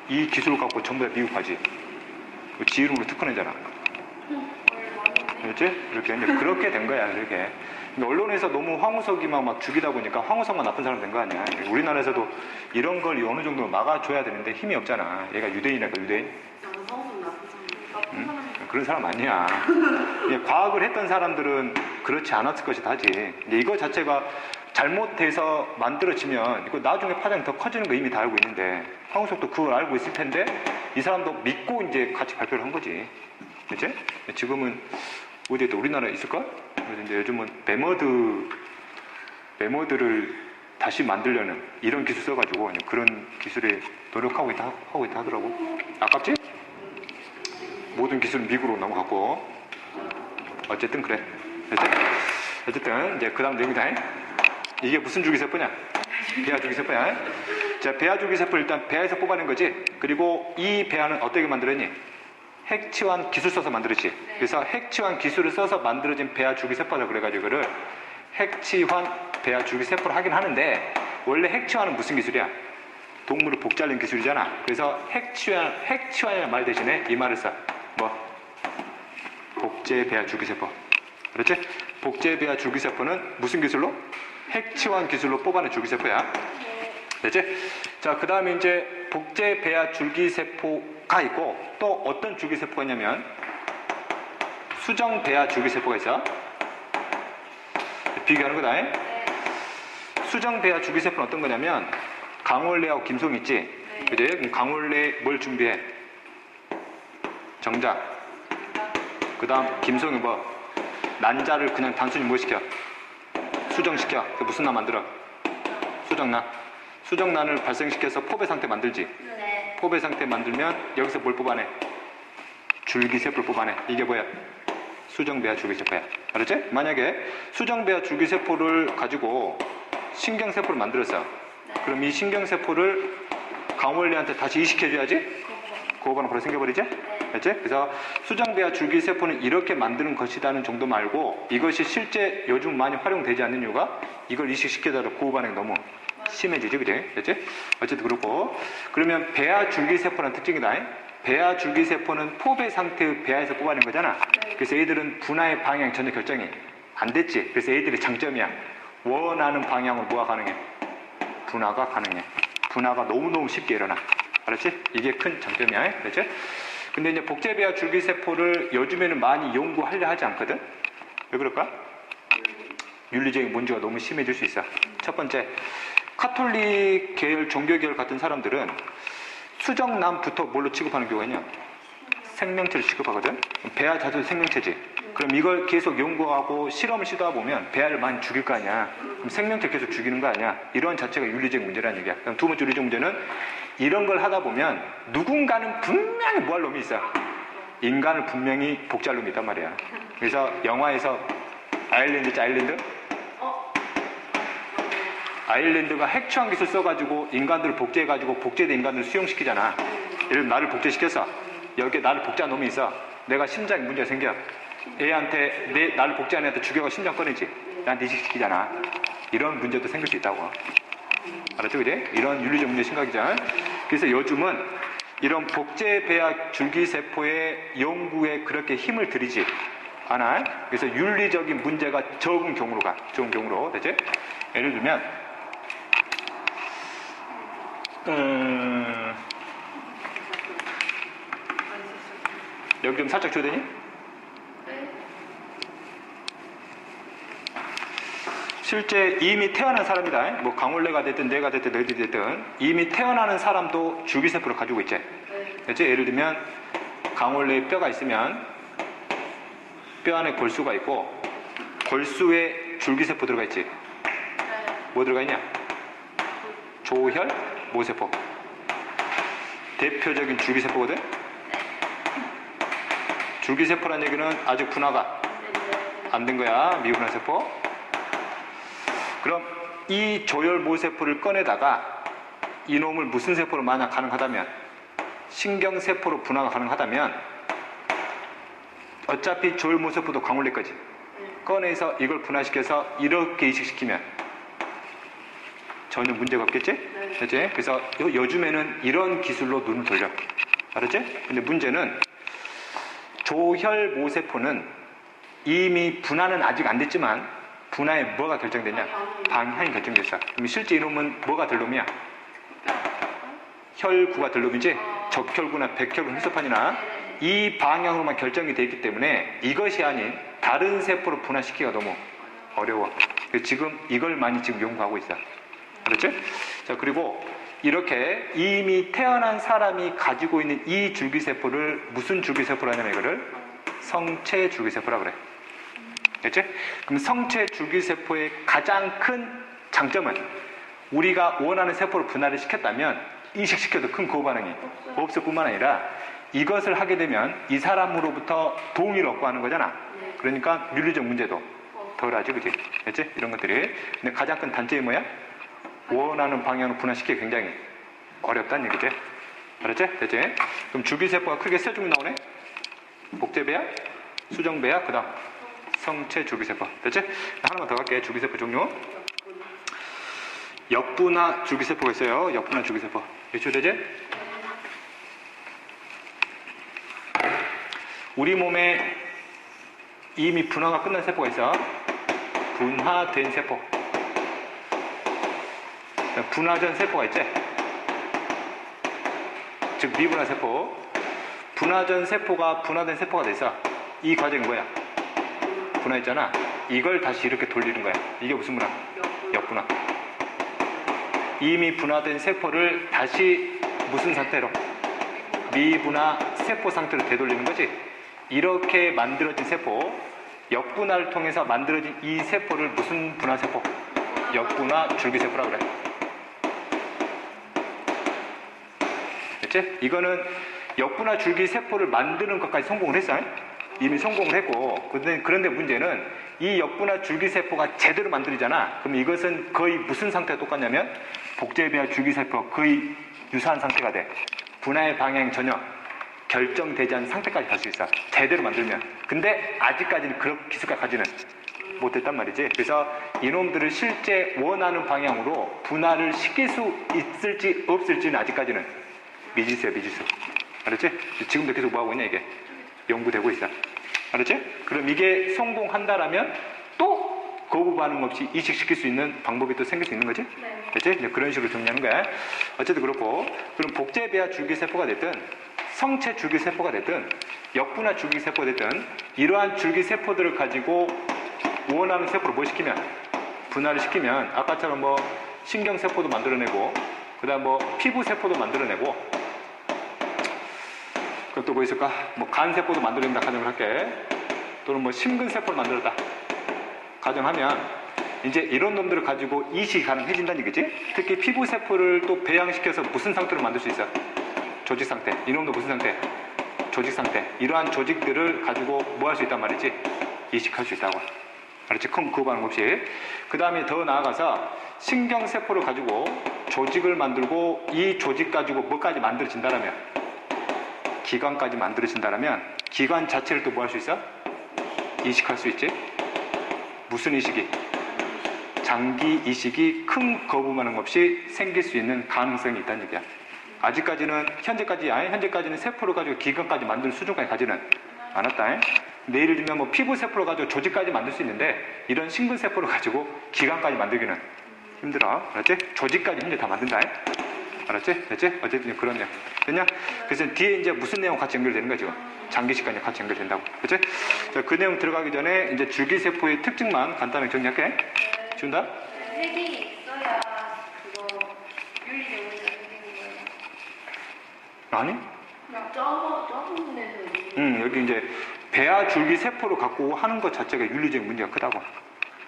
이 기술을 갖고 전부 다 미국 가지. 지 이름으로 특허내잖아. 그렇지? 이렇게 이제 그렇게 된 거야. 이렇게. 근데 언론에서 너무 황우석이만 막 죽이다 보니까 황우석만 나쁜 사람 된 거 아니야. 우리나라에서도 이런 걸 어느 정도 막아줘야 되는데 힘이 없잖아. 얘가 유대인이랄까 유대인. 나는 성우는 나쁜 사람. 그런 사람 아니야. 과학을 했던 사람들은 그렇지 않았을 것이다 하지. 근데 이거 자체가 잘못돼서 만들어지면 이거 나중에 파장이 더 커지는 거 이미 다 알고 있는데 황우석도 그걸 알고 있을 텐데 이 사람도 믿고 이제 같이 발표를 한 거지. 그치? 지금은 어디에 또 우리나라에 있을까? 그래서 이제 요즘은 매머드를 다시 만들려는 이런 기술 써가지고 그런 기술에 노력하고 있다 하더라고. 아깝지? 모든 기술은 미국으로 넘어갔고. 어쨌든 그래. 어쨌든 이제 그 다음 내용이다. 이게 무슨 줄기세포냐? 배아 줄기세포야. 자, 배아 줄기세포 일단 배아에서 뽑아낸 거지. 그리고 이 배아는 어떻게 만들었니? 핵치환 기술 써서 만들었지. 그래서 핵치환 기술을 써서 만들어진 배아 줄기세포라고 그래가지고 이거를 핵치환 배아 줄기세포를 하긴 하는데 원래 핵치환은 무슨 기술이야? 동물을 복제하는 기술이잖아. 그래서 핵치환이라는 말 대신에 이 말을 써. 복제 배아 줄기세포. 그렇지? 복제 배아 줄기세포는 무슨 기술로? 핵치환 기술로 뽑아낸 줄기세포야. 됐지? 자, 그 다음에 이제 복제 배아 줄기세포가 있고 또 어떤 줄기세포가 있냐면 수정 배아 줄기세포가 있어. 비교하는 거다. 수정 배아 줄기세포는 어떤 거냐면 강원래하고 김송 있지? 그지? 그럼 강원래 뭘 준비해? 정작. 그 다음 김송이 난자를 그냥 단순히 뭐 시켜? 수정시켜. 그 무슨 난 만들어? 수정난. 수정난을 발생시켜서 포배 상태 만들지. 네. 포배 상태 만들면 여기서 뭘 뽑아내? 줄기세포를 뽑아내. 이게 뭐야? 수정배아 줄기세포야. 알았지? 만약에 수정배아 줄기세포를 가지고 신경세포를 만들었어. 그럼 이 신경세포를 강원래한테 다시 이식해줘야지? 고호반응 바로 생겨버리지? 알지? 그래서 수정배와 줄기세포는 이렇게 만드는 것이라는 정도 말고 이것이 실제 요즘 많이 활용되지 않는 이유가 이걸 이식시켜줘도 고호반응이 너무 심해지지, 그지? 알지? 어쨌든 그렇고. 그러면 배아 줄기세포라는 특징이다. 배아 줄기세포는 포배 상태의 배아에서 뽑아낸 거잖아. 그래서 애들은 분화의 방향 전혀 결정이 안 됐지. 그래서 애들의 장점이야. 원하는 방향으로 뭐가 가능해? 분화가 가능해. 분화가 너무너무 쉽게 일어나. 알았지? 이게 큰 장점이야. 알았지? 근데 이제 복제배아 줄기세포를 요즘에는 많이 연구하려 하지 않거든? 왜 그럴까? 윤리적인 문제가 너무 심해질 수 있어. 첫 번째, 카톨릭 계열, 종교계열 같은 사람들은 수정남부터 뭘로 취급하는 경우가 있냐? 생명체를 취급하거든? 배아 자체도 생명체지. 그럼 이걸 계속 연구하고 실험을 시도하다 보면 배아를 많이 죽일 거 아니야. 그럼 생명체 계속 죽이는 거 아니야. 이런 자체가 윤리적인 문제라는 얘기야. 그럼 두 번째 윤리적 문제는 이런 걸 하다 보면 누군가는 분명히 뭐 할 놈이 있어. 인간을 분명히 복제할 놈이 있단 말이야. 그래서 영화에서 아일랜드가 핵추한 기술 써가지고 인간들을 복제해가지고 복제된 인간들을 수용시키잖아. 예를 들면 나를 복제시켰어. 여기에 나를 복제한 놈이 있어. 내가 심장에 문제가 생겨. 애한테 나를 복제한 애한테 죽여가 심장 꺼내지. 나한테 이식시키잖아. 이런 문제도 생길 수 있다고. 알았죠, 그지? 이런 윤리적 문제 심각이잖아. 그래서 요즘은 이런 복제배아 줄기세포의 연구에 그렇게 힘을 들이지 않아. 그래서 윤리적인 문제가 적은 경우로 가. 적은 경우로. 되지? 예를 들면 여기 좀 살짝 줘야 되니? 실제 이미 태어난 사람이다. 뭐 강원래가 됐든 내가 됐든 너희들이 됐든 이미 태어나는 사람도 줄기세포를 가지고 있지. 그렇지? 예를 들면 강원래에 뼈가 있으면 뼈 안에 골수가 있고 골수에 줄기세포 들어가 있지. 뭐 들어가 있냐? 조혈, 모세포. 대표적인 줄기세포거든? 줄기세포란 얘기는 아직 분화가 안 된 거야. 미분화세포. 그럼 이 조혈 모세포를 꺼내다가 이놈을 무슨 세포로 만약 가능하다면 신경세포로 분화가 가능하다면 어차피 조혈 모세포도 강원래까지 꺼내서 이걸 분화시켜서 이렇게 이식시키면 전혀 문제가 없겠지? 그렇지? 그래서 요즘에는 이런 기술로 눈을 돌려. 알았지? 근데 문제는 조혈 모세포는 이미 분화는 아직 안 됐지만 분화에 뭐가 결정됐냐? 방향이 결정됐어. 그럼 실제 이놈은 뭐가 될 놈이야? 혈구가 될 놈이지? 적혈구나 백혈구, 혈소판이나 이 방향으로만 결정이 되어 있기 때문에 이것이 아닌 다른 세포로 분화시키기가 너무 어려워. 지금 이걸 많이 지금 연구하고 있어. 그렇지? 자, 그리고 이렇게 이미 태어난 사람이 가지고 있는 이 줄기세포를 무슨 줄기세포로 하냐면 이거를 성체 줄기세포라 그래. 됐지? 그럼 성체 줄기세포의 가장 큰 장점은 우리가 원하는 세포를 분할을 시켰다면 이식시켜도 큰 고반응이 없을 뿐만 아니라 이것을 하게 되면 이 사람으로부터 동의를 얻고 하는 거잖아. 그러니까 윤리적 문제도 덜하지, 그치? 됐지? 이런 것들이. 근데 가장 큰 단점이 뭐야? 원하는 방향으로 분할시키기 굉장히 어렵다는 얘기지. 알았지? 됐지? 그럼 줄기세포가 크게 세 종류 나오네? 복제배아, 수정배아, 그 다음 성체 줄기세포. 됐지? 하나만 더 갈게. 줄기세포 종류. 역분화 줄기세포가 있어요. 역분화 줄기세포. 유추되지? 우리 몸에 이미 분화가 끝난 세포가 있어. 분화된 세포. 분화 전 세포가 있지? 즉 미분화 세포. 분화 전 세포가 분화된 세포가 돼서 이 과정이 뭐야? 분화했잖아. 이걸 다시 이렇게 돌리는 거야. 이게 무슨 분화? 역분화. 이미 분화된 세포를 다시 무슨 상태로? 미분화 세포 상태로 되돌리는 거지. 이렇게 만들어진 세포, 역분화를 통해서 만들어진 이 세포를 무슨 분화 세포? 역분화 줄기세포라고 그래. 됐지? 이거는 역분화 줄기세포를 만드는 것까지 성공을 했어. 이미 성공을 했고, 그런데 문제는 이 역분화 줄기세포가 제대로 만들어지잖아. 그럼 이것은 거의 무슨 상태가 똑같냐면 복제배아 줄기세포 거의 유사한 상태가 돼. 분화의 방향이 전혀 결정되지 않은 상태까지 갈 수 있어. 제대로 만들면. 근데 아직까지는 그런 기술까지 가지는 못했단 말이지. 그래서 이놈들을 실제 원하는 방향으로 분할을 시킬 수 있을지 없을지는 아직까지는 미지수야, 미지수. 알았지? 지금도 계속 뭐하고 있냐, 이게. 연구되고 있어. 알았지? 그럼 이게 성공한다라면 또 거부 반응 없이 이식시킬 수 있는 방법이 또 생길 수 있는 거지? 네. 그렇지? 이제 그런 식으로 정리하는 거야. 어쨌든 그렇고, 그럼 복제배아 줄기세포가 됐든, 성체 줄기세포가 됐든, 역분화 줄기세포가 됐든, 이러한 줄기세포들을 가지고 원하는 세포를 뭐 시키면, 분할을 시키면, 아까처럼 뭐, 신경세포도 만들어내고, 그 다음 뭐, 피부세포도 만들어내고, 그것도 뭐 있을까? 뭐, 간세포도 만들어낸다 가정을 할게. 또는 뭐, 심근세포를 만들었다. 가정하면, 이제 이런 놈들을 가지고 이식이 가능해진다는 얘기지? 특히 피부세포를 또 배양시켜서 무슨 상태로 만들 수 있어? 조직 상태. 이놈도 무슨 상태? 조직 상태. 이러한 조직들을 가지고 뭐 할 수 있단 말이지? 이식할 수 있다고. 알았지? 큰 그거 반응 없이. 그 다음에 더 나아가서 신경세포를 가지고 조직을 만들고 이 조직 가지고 뭐까지 만들어진다라면 기관까지 만들어진다라면 기관 자체를 또 뭐 할 수 있어? 이식할 수 있지? 무슨 이식이? 장기 이식이 큰 거부반응 없이 생길 수 있는 가능성이 있다는 얘기야. 아직까지는 현재까지는 세포를 가지고 기관까지 만들 수준까지 가지는 않았다. 근데 예를 들면 뭐 피부 세포를 가지고 조직까지 만들 수 있는데 이런 신근 세포를 가지고 기관까지 만들기는 힘들어. 알았지? 조직까지 현재 다 만든다. 알았지? 됐지? 어쨌든 그런 내용. 됐냐? 그래서 뒤에 이제 무슨 내용 같이 연결되는 거야 지금? 장기식까지 같이 연결된다고. 그렇지? 자, 그 내용 들어가기 전에 이제 줄기세포의 특징만 간단하게 정리할게. 준다? 핵이 있어야 그거 윤리적 문제가 생기는 거예요. 아니? 적은 데서 여기 이제 배아 줄기세포를 갖고 하는 것 자체가 윤리적인 문제가 크다고.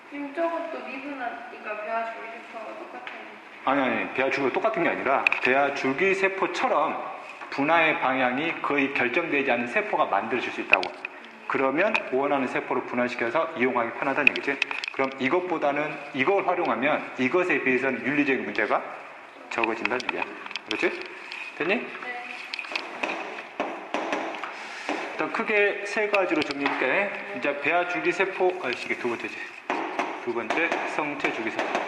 지금 저것도 미분하니까 배아 줄기세포가 똑같아요. 아니, 배아 줄기가 똑같은 게 아니라 배아 줄기세포처럼 분화의 방향이 거의 결정되지 않은 세포가 만들어질 수 있다고. 그러면 원하는 세포를 분할시켜서 이용하기 편하다는 얘기지. 그럼 이것보다는 이걸 활용하면 이것에 비해서는 윤리적인 문제가 적어진다는 얘기야. 그렇지? 됐니? 네. 일단 크게 세 가지로 정리해볼게. 이제 배아 줄기세포, 이게 두 번째지. 두 번째, 성체 줄기세포.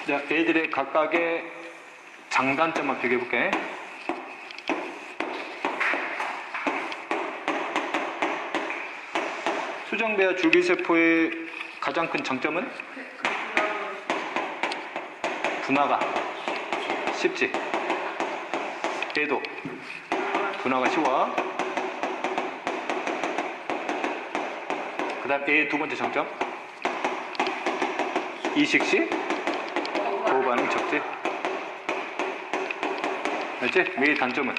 자, 애들의 각각의 장단점만 비교해볼게. 수정배아 줄기세포의 가장 큰 장점은? 분화가 쉽지. 얘도 분화가 쉬워. 그 다음 얘의 두 번째 장점, 이식 시 거부 반응이 적지. 알지? 얘의 단점은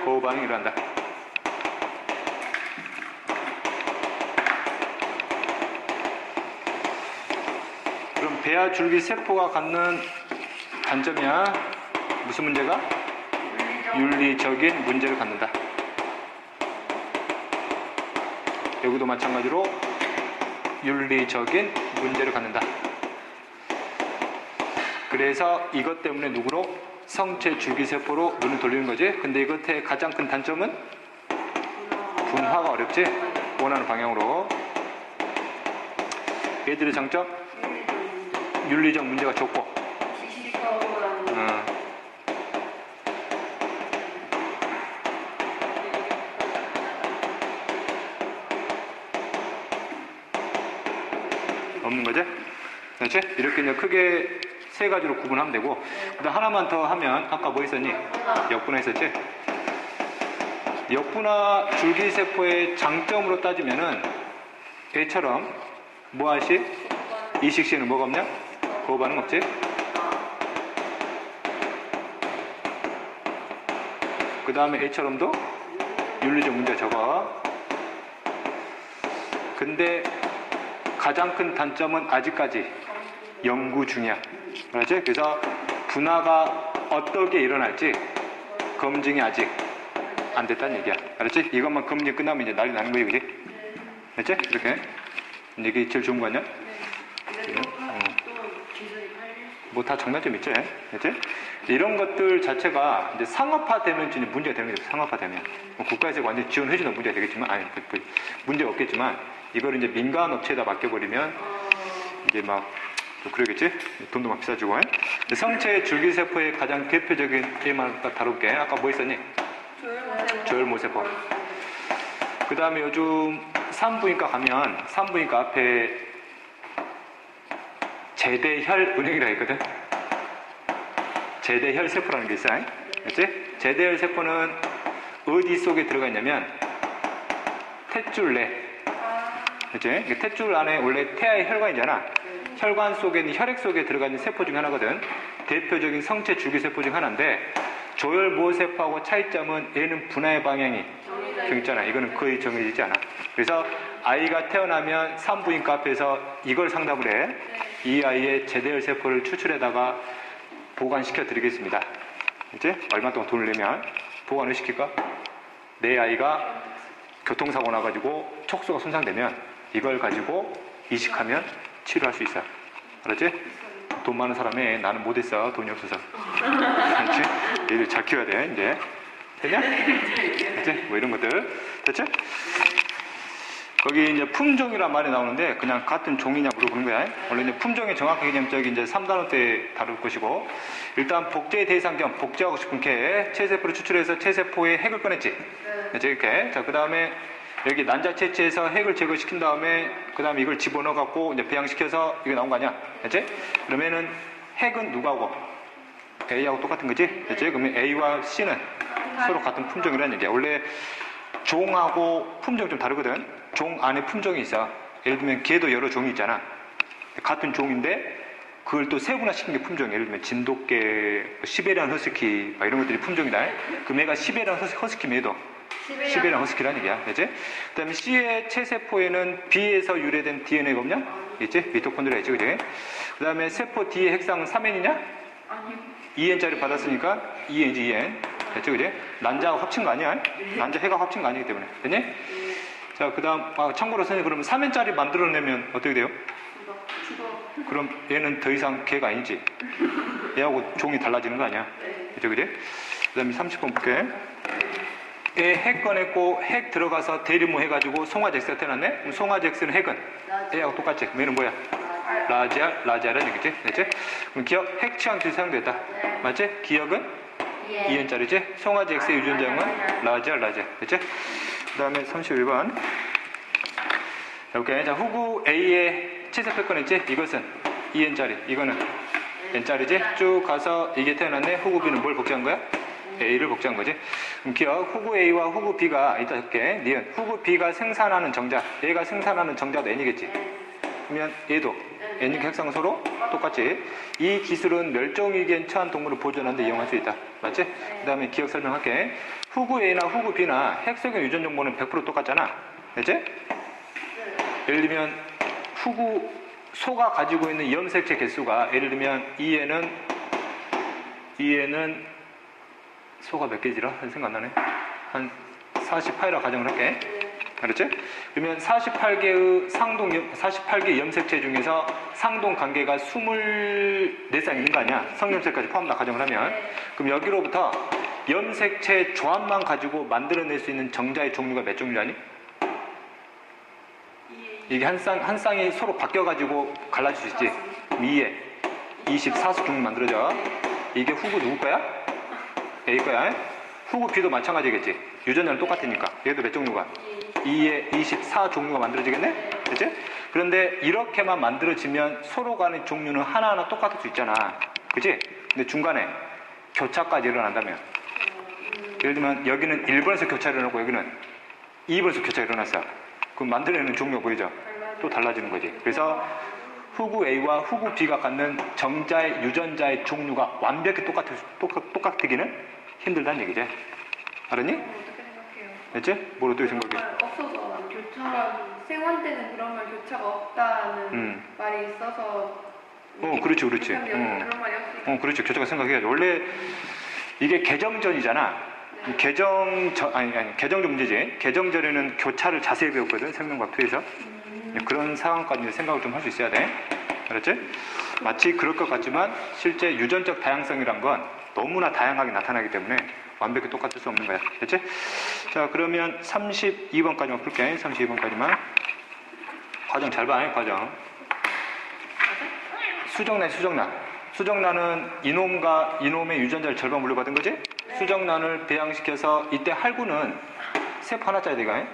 거부 반응이 일어난다. 그럼 배아 줄기세포가 갖는 단점이야. 무슨 문제가? 윤리적인 문제를 갖는다. 여기도 마찬가지로 윤리적인 문제를 갖는다. 그래서 이것 때문에 누구로? 성체 줄기세포로 눈을 돌리는 거지. 근데 이것의 가장 큰 단점은 분화가 어렵지. 원하는 방향으로. 얘들의 장점? 윤리적 문제가 적고. 없는 거지? 그렇지? 이렇게 이제 크게 세 가지로 구분하면 되고, 그다음 하나만 더 하면 아까 뭐 있었니? 역분화 있었지? 역분화 줄기세포의 장점으로 따지면은 얘처럼 뭐하시? 이식 시에는 뭐가 없냐? 거부 반응 없지? 그 다음에 얘처럼도 윤리적 문제가 적어. 근데 가장 큰 단점은 아직까지 연구 중이야. 알았지? 그래서 분화가 어떻게 일어날지 검증이 아직 안 됐다는 얘기야. 알았지? 이것만 검증 끝나면 이제 난리 나는 거지, 그지? 알았지? 이렇게. 이게 제일 좋은 거 아니야? 네. 근데 또 기술이 팔릴 뭐 다 장단점 있지, 그치? 이런 것들 자체가 이제 상업화되면 이제 문제가 되는 거죠. 상업화되면 뭐 국가에서 완전 히 지원해주는 문제가 되겠지만, 아니 문제 없겠지만 이걸 이제 민간 업체에다 맡겨버리면 이제 막 그러겠지? 돈도 막 비싸지고. 성체의 줄기세포의 가장 대표적인 예만 다룰게. 아까 뭐 있었니? 조혈모세포. 그 다음에 요즘 산부인과 가면 산부인과 앞에 제대혈은행이라 있거든. 제대혈세포라는 게 있어. 그치? 제대혈세포는 어디 속에 들어가 있냐면 탯줄 내. 그치? 탯줄 안에 원래 태아의 혈관이잖아. 혈관 속에 있는 혈액 속에 들어가 있는 세포 중 하나거든. 대표적인 성체 줄기세포 중 하나인데 조혈모세포하고 차이점은 얘는 분화의 방향이 정해있잖아. 이거는 거의 정해지지 않아. 그래서 아이가 태어나면 산부인과 앞에서 이걸 상담을 해. 이 아이의 제대혈세포를 추출해다가 보관시켜 드리겠습니다. 이제 얼마 동안 돈을 내면 보관을 시킬까? 내 아이가 교통사고 나가지고 척수가 손상되면 이걸 가지고 이식하면 치료할 수 있어. 알았지? 돈 많은 사람에 나는 못했어. 돈이 없어서. 그렇지? 얘를 잘 키워야 돼. 이제 되냐? 됐지? 뭐 이런 것들 됐지? 거기 이제 품종이란 말이 나오는데 그냥 같은 종이냐 물어보는 거야. 원래 이제 품종의 정확한 개념적인 이제 3단원 때 다룰 것이고, 일단 복제 대상경, 복제하고 싶은 개, 체세포를 추출해서 체세포의 핵을 꺼냈지. 이제 이렇게. 자, 그 다음에 여기 난자 채취해서 핵을 제거시킨 다음에 그 다음에 이걸 집어넣어 갖고 이제 배양시켜서 이게 나온 거 아니야? 됐지? 그러면은 핵은 누구하고? A하고 똑같은 거지? 됐지? 그러면 A와 C는 서로 같은 품종이라는 얘기야. 원래 종하고 품종 좀 다르거든. 종 안에 품종이 있어. 예를 들면 개도 여러 종이 있잖아. 같은 종인데 그걸 또 세분화시킨 게 품종. 예를 들면 진돗개, 시베리안 허스키 이런 것들이 품종이다. 그럼 얘가 시베리안 허스키면 얘도 시베리안 허스키라는 얘기야. 그치? 그 다음에 C의 체세포에는 B에서 유래된 DNA가 없냐? 있지? 미토콘드리아 있지, 그치? 그 다음에 세포 D의 핵상은 3N이냐? 아니요. 2N짜리 받았으니까 2N이지, 2N. 됐지, 그치? 난자하고 합친 거 아니야? 난자 해가 합친 거 아니기 때문에. 됐니? 자, 그 다음, 참고로 선생님, 그러면 3N짜리 만들어내면 어떻게 돼요? 죽어. 그럼 얘는 더 이상 개가 아니지? 얘하고 종이 달라지는 거 아니야? 그치, 그치? 그 다음에 30번 볼게. 얘 핵 꺼냈고 핵 들어가서 대리모 해가지고 송화잭스가 태어났네? 그럼 송화잭스는 핵은 얘하고 똑같지? 그럼 얘는 뭐야? 라지아라는 얘기지? 됐지? 그럼 기억 핵 취향들이 사용됐다. 맞지? 기억은 2N짜리지? 송화잭스의 유전자형은 라지아. 됐지? 그 다음에 31번. 이렇게. 자, 후구 A의 체세포 꺼냈지? 이것은 2N짜리. 이거는 N짜리지? 쭉 가서 이게 태어났네? 후구 B는 뭘 복제한 거야? A를 복제한 거지. 그럼 기억, 후구 A와 후구 B가 이따 할게. 니은 후구 B가 생산하는 정자, 얘가 생산하는 정자도 N이겠지. 그러면 얘도 N이 핵상은 서로 똑같지. 이 기술은 멸종위기에 처한 동물을 보존하는 데 이용할 수 있다. 맞지? 그 다음에 기억 설명할게. 후구 A나 후구 B나 핵속의 유전 정보는 100% 똑같잖아. 됐지? 예를 들면 후구 소가 가지고 있는 염색체 개수가 예를 들면 이에는 소가 몇 개지라? 생각 안 나네. 한 48이라 가정을 할게. 알았지? 그러면 48개 염색체 중에서 상동 관계가 24쌍 있는 거 아니야? 성염색까지 포함다 가정을 하면. 그럼 여기로부터 염색체 조합만 가지고 만들어낼 수 있는 정자의 종류가 몇 종류라니? 이게 한 쌍이 서로 바뀌어가지고 갈라질 수 있지? 그럼 2에 24수 종류 만들어져. 이게 후구 누구 거야? A 거야. 후구 B도 마찬가지겠지. 유전자는 똑같으니까. 얘도 몇 종류가? 2에 24 종류가 만들어지겠네? 그치? 그런데 이렇게만 만들어지면 서로 간의 종류는 하나하나 똑같을 수 있잖아. 그치? 근데 중간에 교차까지 일어난다면. 예를 들면 여기는 1번에서 교차가 일어나고 여기는 2번에서 교차가 일어났어. 그럼 만들어내는 종류가 보이죠? 또 달라지는 거지. 그래서 후구 A와 후구 B가 갖는 정자의 유전자의 종류가 완벽히 똑같기는 힘들다는 얘기지. 알았니? 어떻게 생각해요? 됐지? 뭘 어떻게 생각해? 없어서 교차가 생원 때는 그런 말 교차가 없다는 말이 있어서. 그렇지. 그런 말이 없으니까. 그렇지. 교차가 생각해야지. 원래 이게 개정전이잖아. 네. 개정전 문제지. 개정전에는 교차를 자세히 배웠거든. 생명과학 2에서. 그런 상황까지 생각을 좀 할 수 있어야 돼. 알았지? 마치 그럴 것 같지만 실제 유전적 다양성이란 건 너무나 다양하게 나타나기 때문에 완벽히 똑같을 수 없는 거야. 됐지? 자, 그러면 32번까지만 풀게. 32번까지만. 과정 잘 봐. 과정. 수정란은 이놈과 이놈의 유전자를 절반 물려받은 거지? 수정란을 배양시켜서 이때 할구는 세포 하나짜리 되가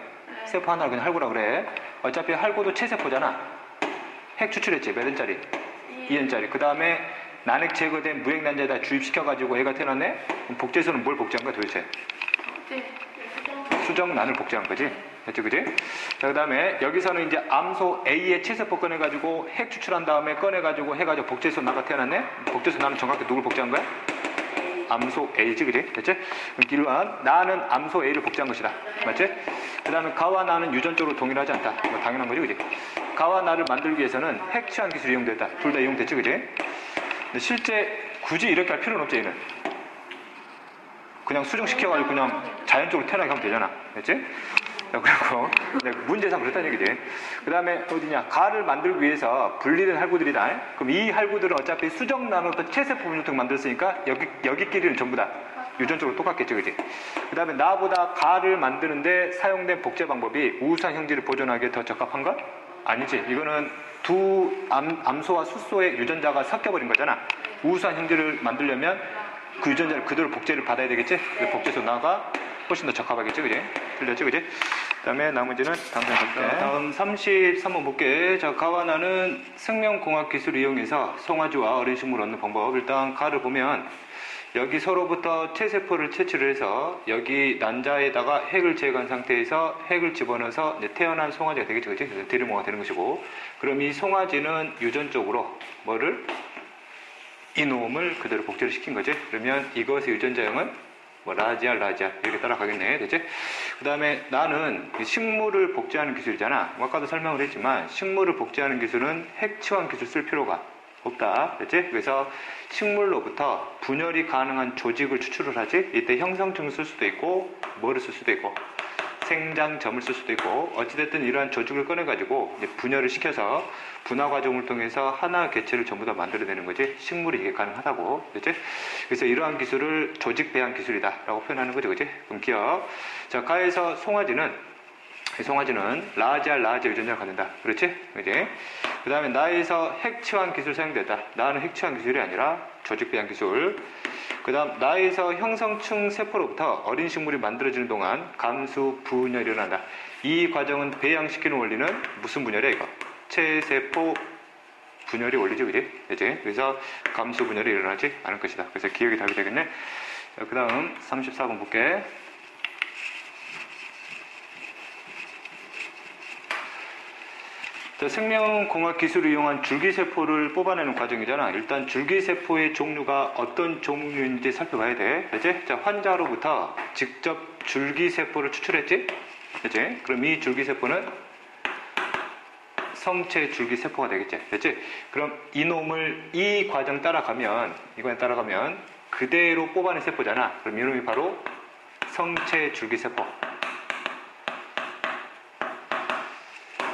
세포 하나를 그냥 할구라 그래. 어차피 할구도 체세포잖아. 핵 추출했지. 몇 N짜리? 2N짜리. 그 다음에 난핵 제거된 무핵난자에다 주입시켜가지고 애가 태어났네? 그럼 복제소는 뭘 복제한 거야 도대체? 수정란을 복제한 거지. 됐지, 그지? 자, 그 다음에 여기서는 이제 암소 A의 체세포 꺼내가지고 핵 추출한 다음에 꺼내가지고 해가지고 복제소 나가 태어났네? 복제소 나는 정확히 누굴 복제한 거야? 암소 A지, 그지? 됐지? 그럼 일반 나는 암소 A를 복제한 것이다. 맞지? 그 다음에 가와 나는 유전적으로 동일하지 않다. 뭐 당연한 거지, 그지? 가와 나를 만들기 위해서는 핵취환 기술이 이용됐다. 둘 다 이용됐지, 그지? 근데 실제 굳이 이렇게 할 필요는 없지, 얘는. 그냥 수정시켜가지고 그냥 자연적으로 태어나게 하면 되잖아. 됐지? 그리고 문제상 그렇다는 얘기지. 그 다음에 어디냐? 가를 만들기 위해서 분리된 할구들이다. 그럼 이 할구들은 어차피 수정란으로부터 체세포 분유통 만들었으니까 여기끼리는 전부 다 유전적으로 똑같겠죠, 그지? 그 다음에 나보다 가를 만드는데 사용된 복제 방법이 우수한 형질을 보존하기에 더 적합한 것? 아니지. 이거는 두 암소와 숫소의 유전자가 섞여버린 거잖아. 우수한 형질을 만들려면 그 유전자를 그대로 복제를 받아야 되겠지? 그래서 복제소 나가 훨씬 더 적합하겠지, 그지? 틀렸지, 그지? 그 다음에 나머지는 다음 편 볼게. 다음 33번 볼게. 자, 가와 나는 생명공학 기술을 이용해서 송아지와 어린 식물을 얻는 방법. 일단 가를 보면 여기 서로부터 체세포를 채취를 해서 여기 난자에다가 핵을 제거한 상태에서 핵을 집어넣어서 이제 태어난 송아지가 되겠죠, 그지? 그래서 대류모가 되는 것이고, 그럼 이 송아지는 유전적으로 뭐를? 이놈을 그대로 복제를 시킨 거지. 그러면 이것의 유전자형은 뭐 라지알 이렇게 따라가겠네. 됐지? 그 다음에 나는 식물을 복제하는 기술이잖아. 아까도 설명을 했지만 식물을 복제하는 기술은 핵치환 기술 쓸 필요가 없다. 됐지? 그래서 식물로부터 분열이 가능한 조직을 추출을 하지. 이때 형성층을 쓸 수도 있고 뭐를 쓸 수도 있고 생장점을 쓸 수도 있고 어찌됐든 이러한 조직을 꺼내가지고 이제 분열을 시켜서 분화 과정을 통해서 하나의 개체를 전부 다 만들어내는 거지. 식물이 이게 가능하다고. 그렇지? 그래서 이러한 기술을 조직 배양 기술이다 라고 표현하는 거죠. 그렇지? 그럼 기억. 자, 가에서 송아지는 라지알 유전자를 갖는다. 그렇지? 그지? 그 다음에 나에서 핵치환 기술 사용됐다. 나는 핵치환 기술이 아니라 조직 배양 기술. 그 다음 나에서 형성층 세포로부터 어린 식물이 만들어지는 동안 감수 분열이 일어난다. 이 과정은 배양시키는 원리는 무슨 분열이야 이거? 체세포 분열이 원리지, 그지? 그래서 감수 분열이 일어나지 않을 것이다. 그래서 기억이 답이 되겠네. 그 다음 34번 볼게. 자, 생명공학 기술을 이용한 줄기세포를 뽑아내는 과정이잖아. 일단 줄기세포의 종류가 어떤 종류인지 살펴봐야 돼. 그치? 자, 환자로부터 직접 줄기세포를 추출했지? 그치? 그럼 이 줄기세포는 성체 줄기세포가 되겠지. 됐지? 그럼 이놈을 이 과정 따라가면, 이번에 따라가면 그대로 뽑아낸 세포잖아. 그럼 이놈이 바로 성체 줄기세포.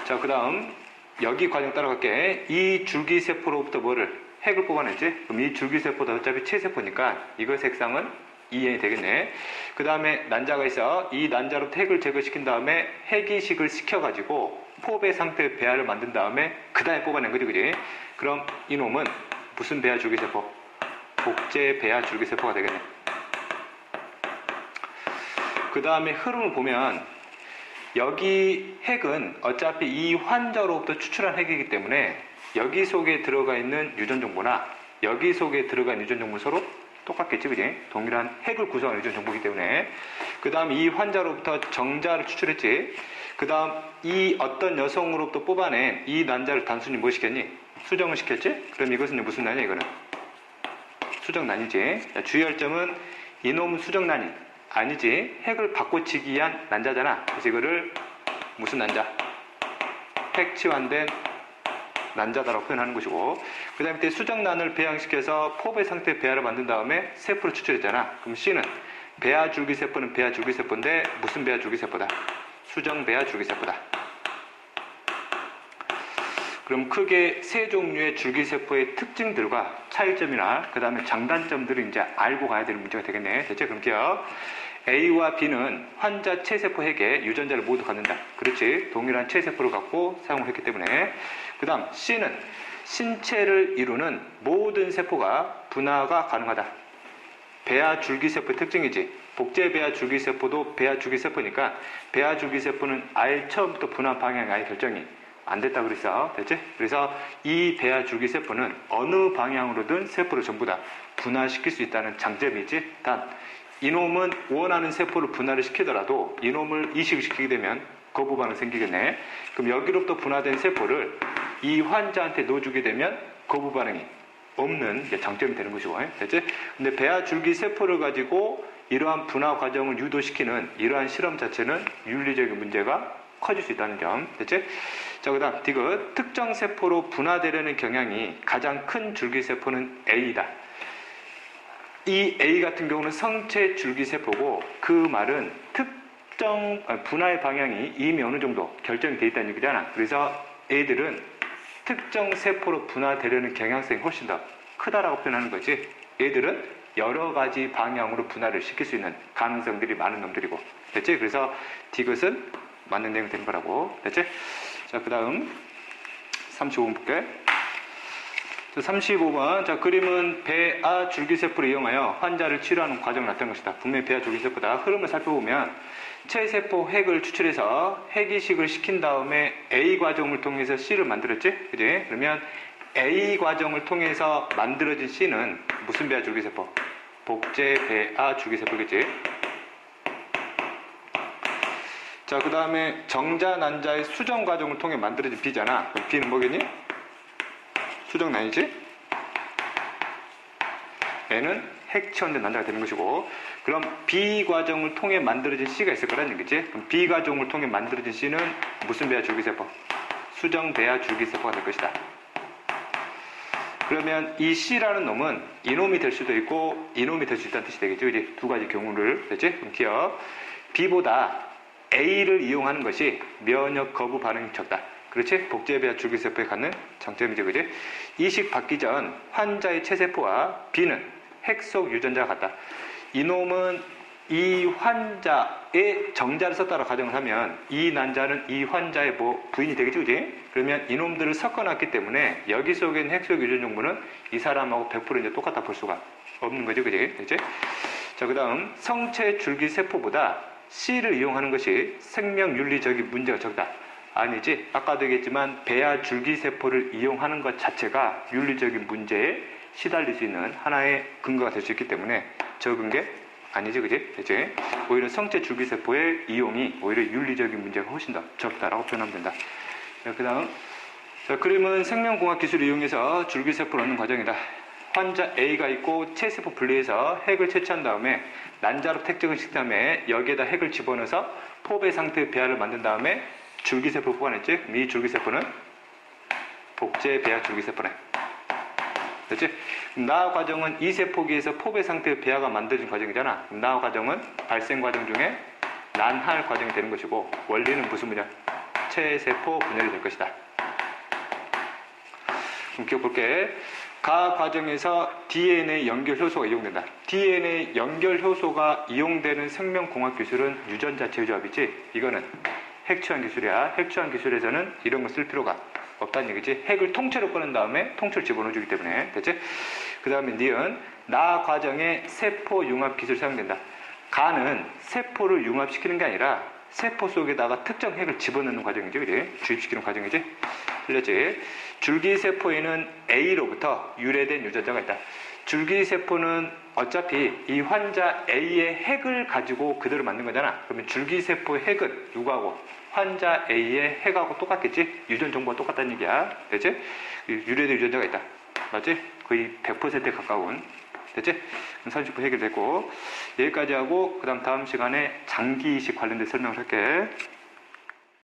자, 그 다음 여기 과정 따라갈게. 이 줄기세포로부터 뭐를? 핵을 뽑아냈지? 그럼 이 줄기세포도 어차피 체세포니까 이거 색상은 2N이 되겠네. 그 다음에 난자가 있어. 이 난자로부터 핵을 제거시킨 다음에 핵이식을 시켜가지고 포배 상태의 배아를 만든 다음에 그 다음에 뽑아낸 거지, 그지? 그럼 이놈은 무슨 배아 줄기세포? 복제 배아 줄기세포가 되겠네. 그 다음에 흐름을 보면 여기 핵은 어차피 이 환자로부터 추출한 핵이기 때문에 여기 속에 들어가 있는 유전 정보나 여기 속에 들어가 있는 유전 정보 서로 똑같겠지, 그지? 동일한 핵을 구성하는 유전 정보이기 때문에. 그 다음 이 환자로부터 정자를 추출했지. 그 다음 이 어떤 여성으로부터 뽑아낸 이 난자를 단순히 뭐 시켰니? 수정을 시켰지? 그럼 이것은 무슨 난이야, 이거는? 수정난이지. 자, 주의할 점은 이놈 수정난이 아니지. 핵을 바꿔치기 위한 난자잖아. 그래서 이거를 무슨 난자? 핵치환된 난자다라고 표현하는 것이고, 그 다음에 밑에 수정난을 배양시켜서 포배 상태의 배아를 만든 다음에 세포를 추출했잖아. 그럼 C는 배아 줄기세포는 배아 줄기세포인데 무슨 배아 줄기세포다? 수정 배아 줄기세포다. 그럼 크게 세 종류의 줄기세포의 특징들과 차이점이나 그 다음에 장단점들을 이제 알고 가야 되는 문제가 되겠네. 됐죠? 그럼 기억. A와 B는 환자 체세포 핵에 유전자를 모두 갖는다. 그렇지. 동일한 체세포를 갖고 사용을 했기 때문에. 그 다음 C는 신체를 이루는 모든 세포가 분화가 가능하다. 배아 줄기세포의 특징이지. 복제 배아 줄기세포도 배아 줄기세포니까 배아 줄기세포는 아예 처음부터 분화 방향이 아예 결정이 안 됐다 그랬어. 됐지? 그래서 이 배아 줄기세포는 어느 방향으로든 세포를 전부 다 분화시킬 수 있다는 장점이지. 단 이놈은 원하는 세포를 분화를 시키더라도 이놈을 이식을 시키게 되면 거부 반응 생기겠네. 그럼 여기로부터 분화된 세포를 이 환자한테 넣어주게 되면 거부 반응이 없는 장점이 되는 것이고. 됐지? 근데 배아 줄기 세포를 가지고 이러한 분화 과정을 유도시키는 이러한 실험 자체는 윤리적인 문제가 커질 수 있다는 점. 됐지? 자, 그 다음 디귿. 특정 세포로 분화되려는 경향이 가장 큰 줄기세포는 A다. 이 A 같은 경우는 성체 줄기세포고 그 말은 특정 분화의 방향이 이미 어느 정도 결정이 되어 있다는 얘기잖아. 그래서 A들은 특정 세포로 분화되려는 경향성이 훨씬 더 크다라고 표현하는 거지. 얘들은 여러 가지 방향으로 분화를 시킬 수 있는 가능성들이 많은 놈들이고. 됐지? 그래서 디귿은 맞는 내용이 되는 거라고. 됐지? 자, 그 다음 35번 볼게. 35번. 자, 그림은 배아 줄기세포를 이용하여 환자를 치료하는 과정을 나타낸 것이다. 분명히 배아 줄기세포다. 흐름을 살펴보면 체세포 핵을 추출해서 핵이식을 시킨 다음에 A 과정을 통해서 C를 만들었지? 그지? 그러면 A 과정을 통해서 만들어진 C는 무슨 배아 줄기세포? 복제 배아 줄기세포겠지? 자, 그 다음에 정자 난자의 수정 과정을 통해 만들어진 B잖아. 그럼 B는 뭐겠니? 수정난이지? N은 핵체원된 난자가 되는 것이고, 그럼 B 과정을 통해 만들어진 C가 있을 거라는 얘기지. 그럼 B 과정을 통해 만들어진 C는 무슨 배아 줄기세포? 수정 배아 줄기세포가 될 것이다. 그러면 이 C라는 놈은 이놈이 될 수도 있고 이놈이 될 수 있다는 뜻이 되겠죠. 이제 두 가지 경우를. 됐지? 그럼 기억. B보다 A를 이용하는 것이 면역 거부 반응이 적다. 그렇지? 복제 배아 줄기세포에 갖는 장점이죠. 그지? 이식 받기 전 환자의 체세포와 B는 핵 속 유전자가 같다. 이놈은 이 환자의 정자를 썼다고 가정을 하면 이 난자는 이 환자의 부인이 되겠지. 그지? 그러면 이놈들을 섞어놨기 때문에 여기 속에 있는 핵 속 유전 정보는 이 사람하고 100% 이제 똑같다 볼 수가 없는 거죠. 그지? 그지? 자, 그 다음 성체 줄기세포보다 C를 이용하는 것이 생명윤리적인 문제가 적다. 아니지. 아까도 얘기했지만 배아 줄기세포를 이용하는 것 자체가 윤리적인 문제에 시달릴 수 있는 하나의 근거가 될 수 있기 때문에 적은 게 아니지. 그지? 그지? 오히려 성체 줄기세포의 이용이 오히려 윤리적인 문제가 훨씬 더 적다라고 표현하면 된다. 그 다음 그림은 생명공학 기술을 이용해서 줄기세포를 얻는 과정이다. 환자 A가 있고 체세포 분리해서 핵을 채취한 다음에 난자로 특정을 시킨 다음에 여기에다 핵을 집어넣어서 포배 상태의 배아를 만든 다음에 줄기세포를 뽑아냈지. 이 줄기세포는 복제 배아 줄기세포네. 됐지? 나아 과정은 이 세포기에서 포배 상태의 배아가 만들어진 과정이잖아. 나아 과정은 발생 과정 중에 난할 과정이 되는 것이고 원리는 무슨 분야? 체세포 분열이 될 것이다. 그럼 기억볼게. 가 과정에서 DNA 연결 효소가 이용된다. DNA 연결 효소가 이용되는 생명공학 기술은 유전자 재조합이지. 이거는 핵취환 기술이야. 핵취환 기술에서는 이런 거 쓸 필요가 없다는 얘기지. 핵을 통째로 꺼낸 다음에 통째로 집어넣어주기 때문에. 됐지? 그 다음에 니은 나 과정에 세포 융합 기술이 사용된다. 가는 세포를 융합시키는 게 아니라 세포 속에다가 특정 핵을 집어넣는 과정이지. 그지? 주입시키는 과정이지. 틀렸지? 줄기세포에는 A로부터 유래된 유전자가 있다. 줄기세포는 어차피 이 환자 A의 핵을 가지고 그대로 만든 거잖아. 그러면 줄기세포의 핵은 누구하고? 환자 A의 핵하고 똑같겠지? 유전 정보가 똑같다는 얘기야. 됐지? 유래된 유전자가 있다. 맞지? 거의 100%에 가까운. 됐지? 30분 해결됐고 여기까지 하고 그 다음 시간에 장기이식 관련된 설명을 할게.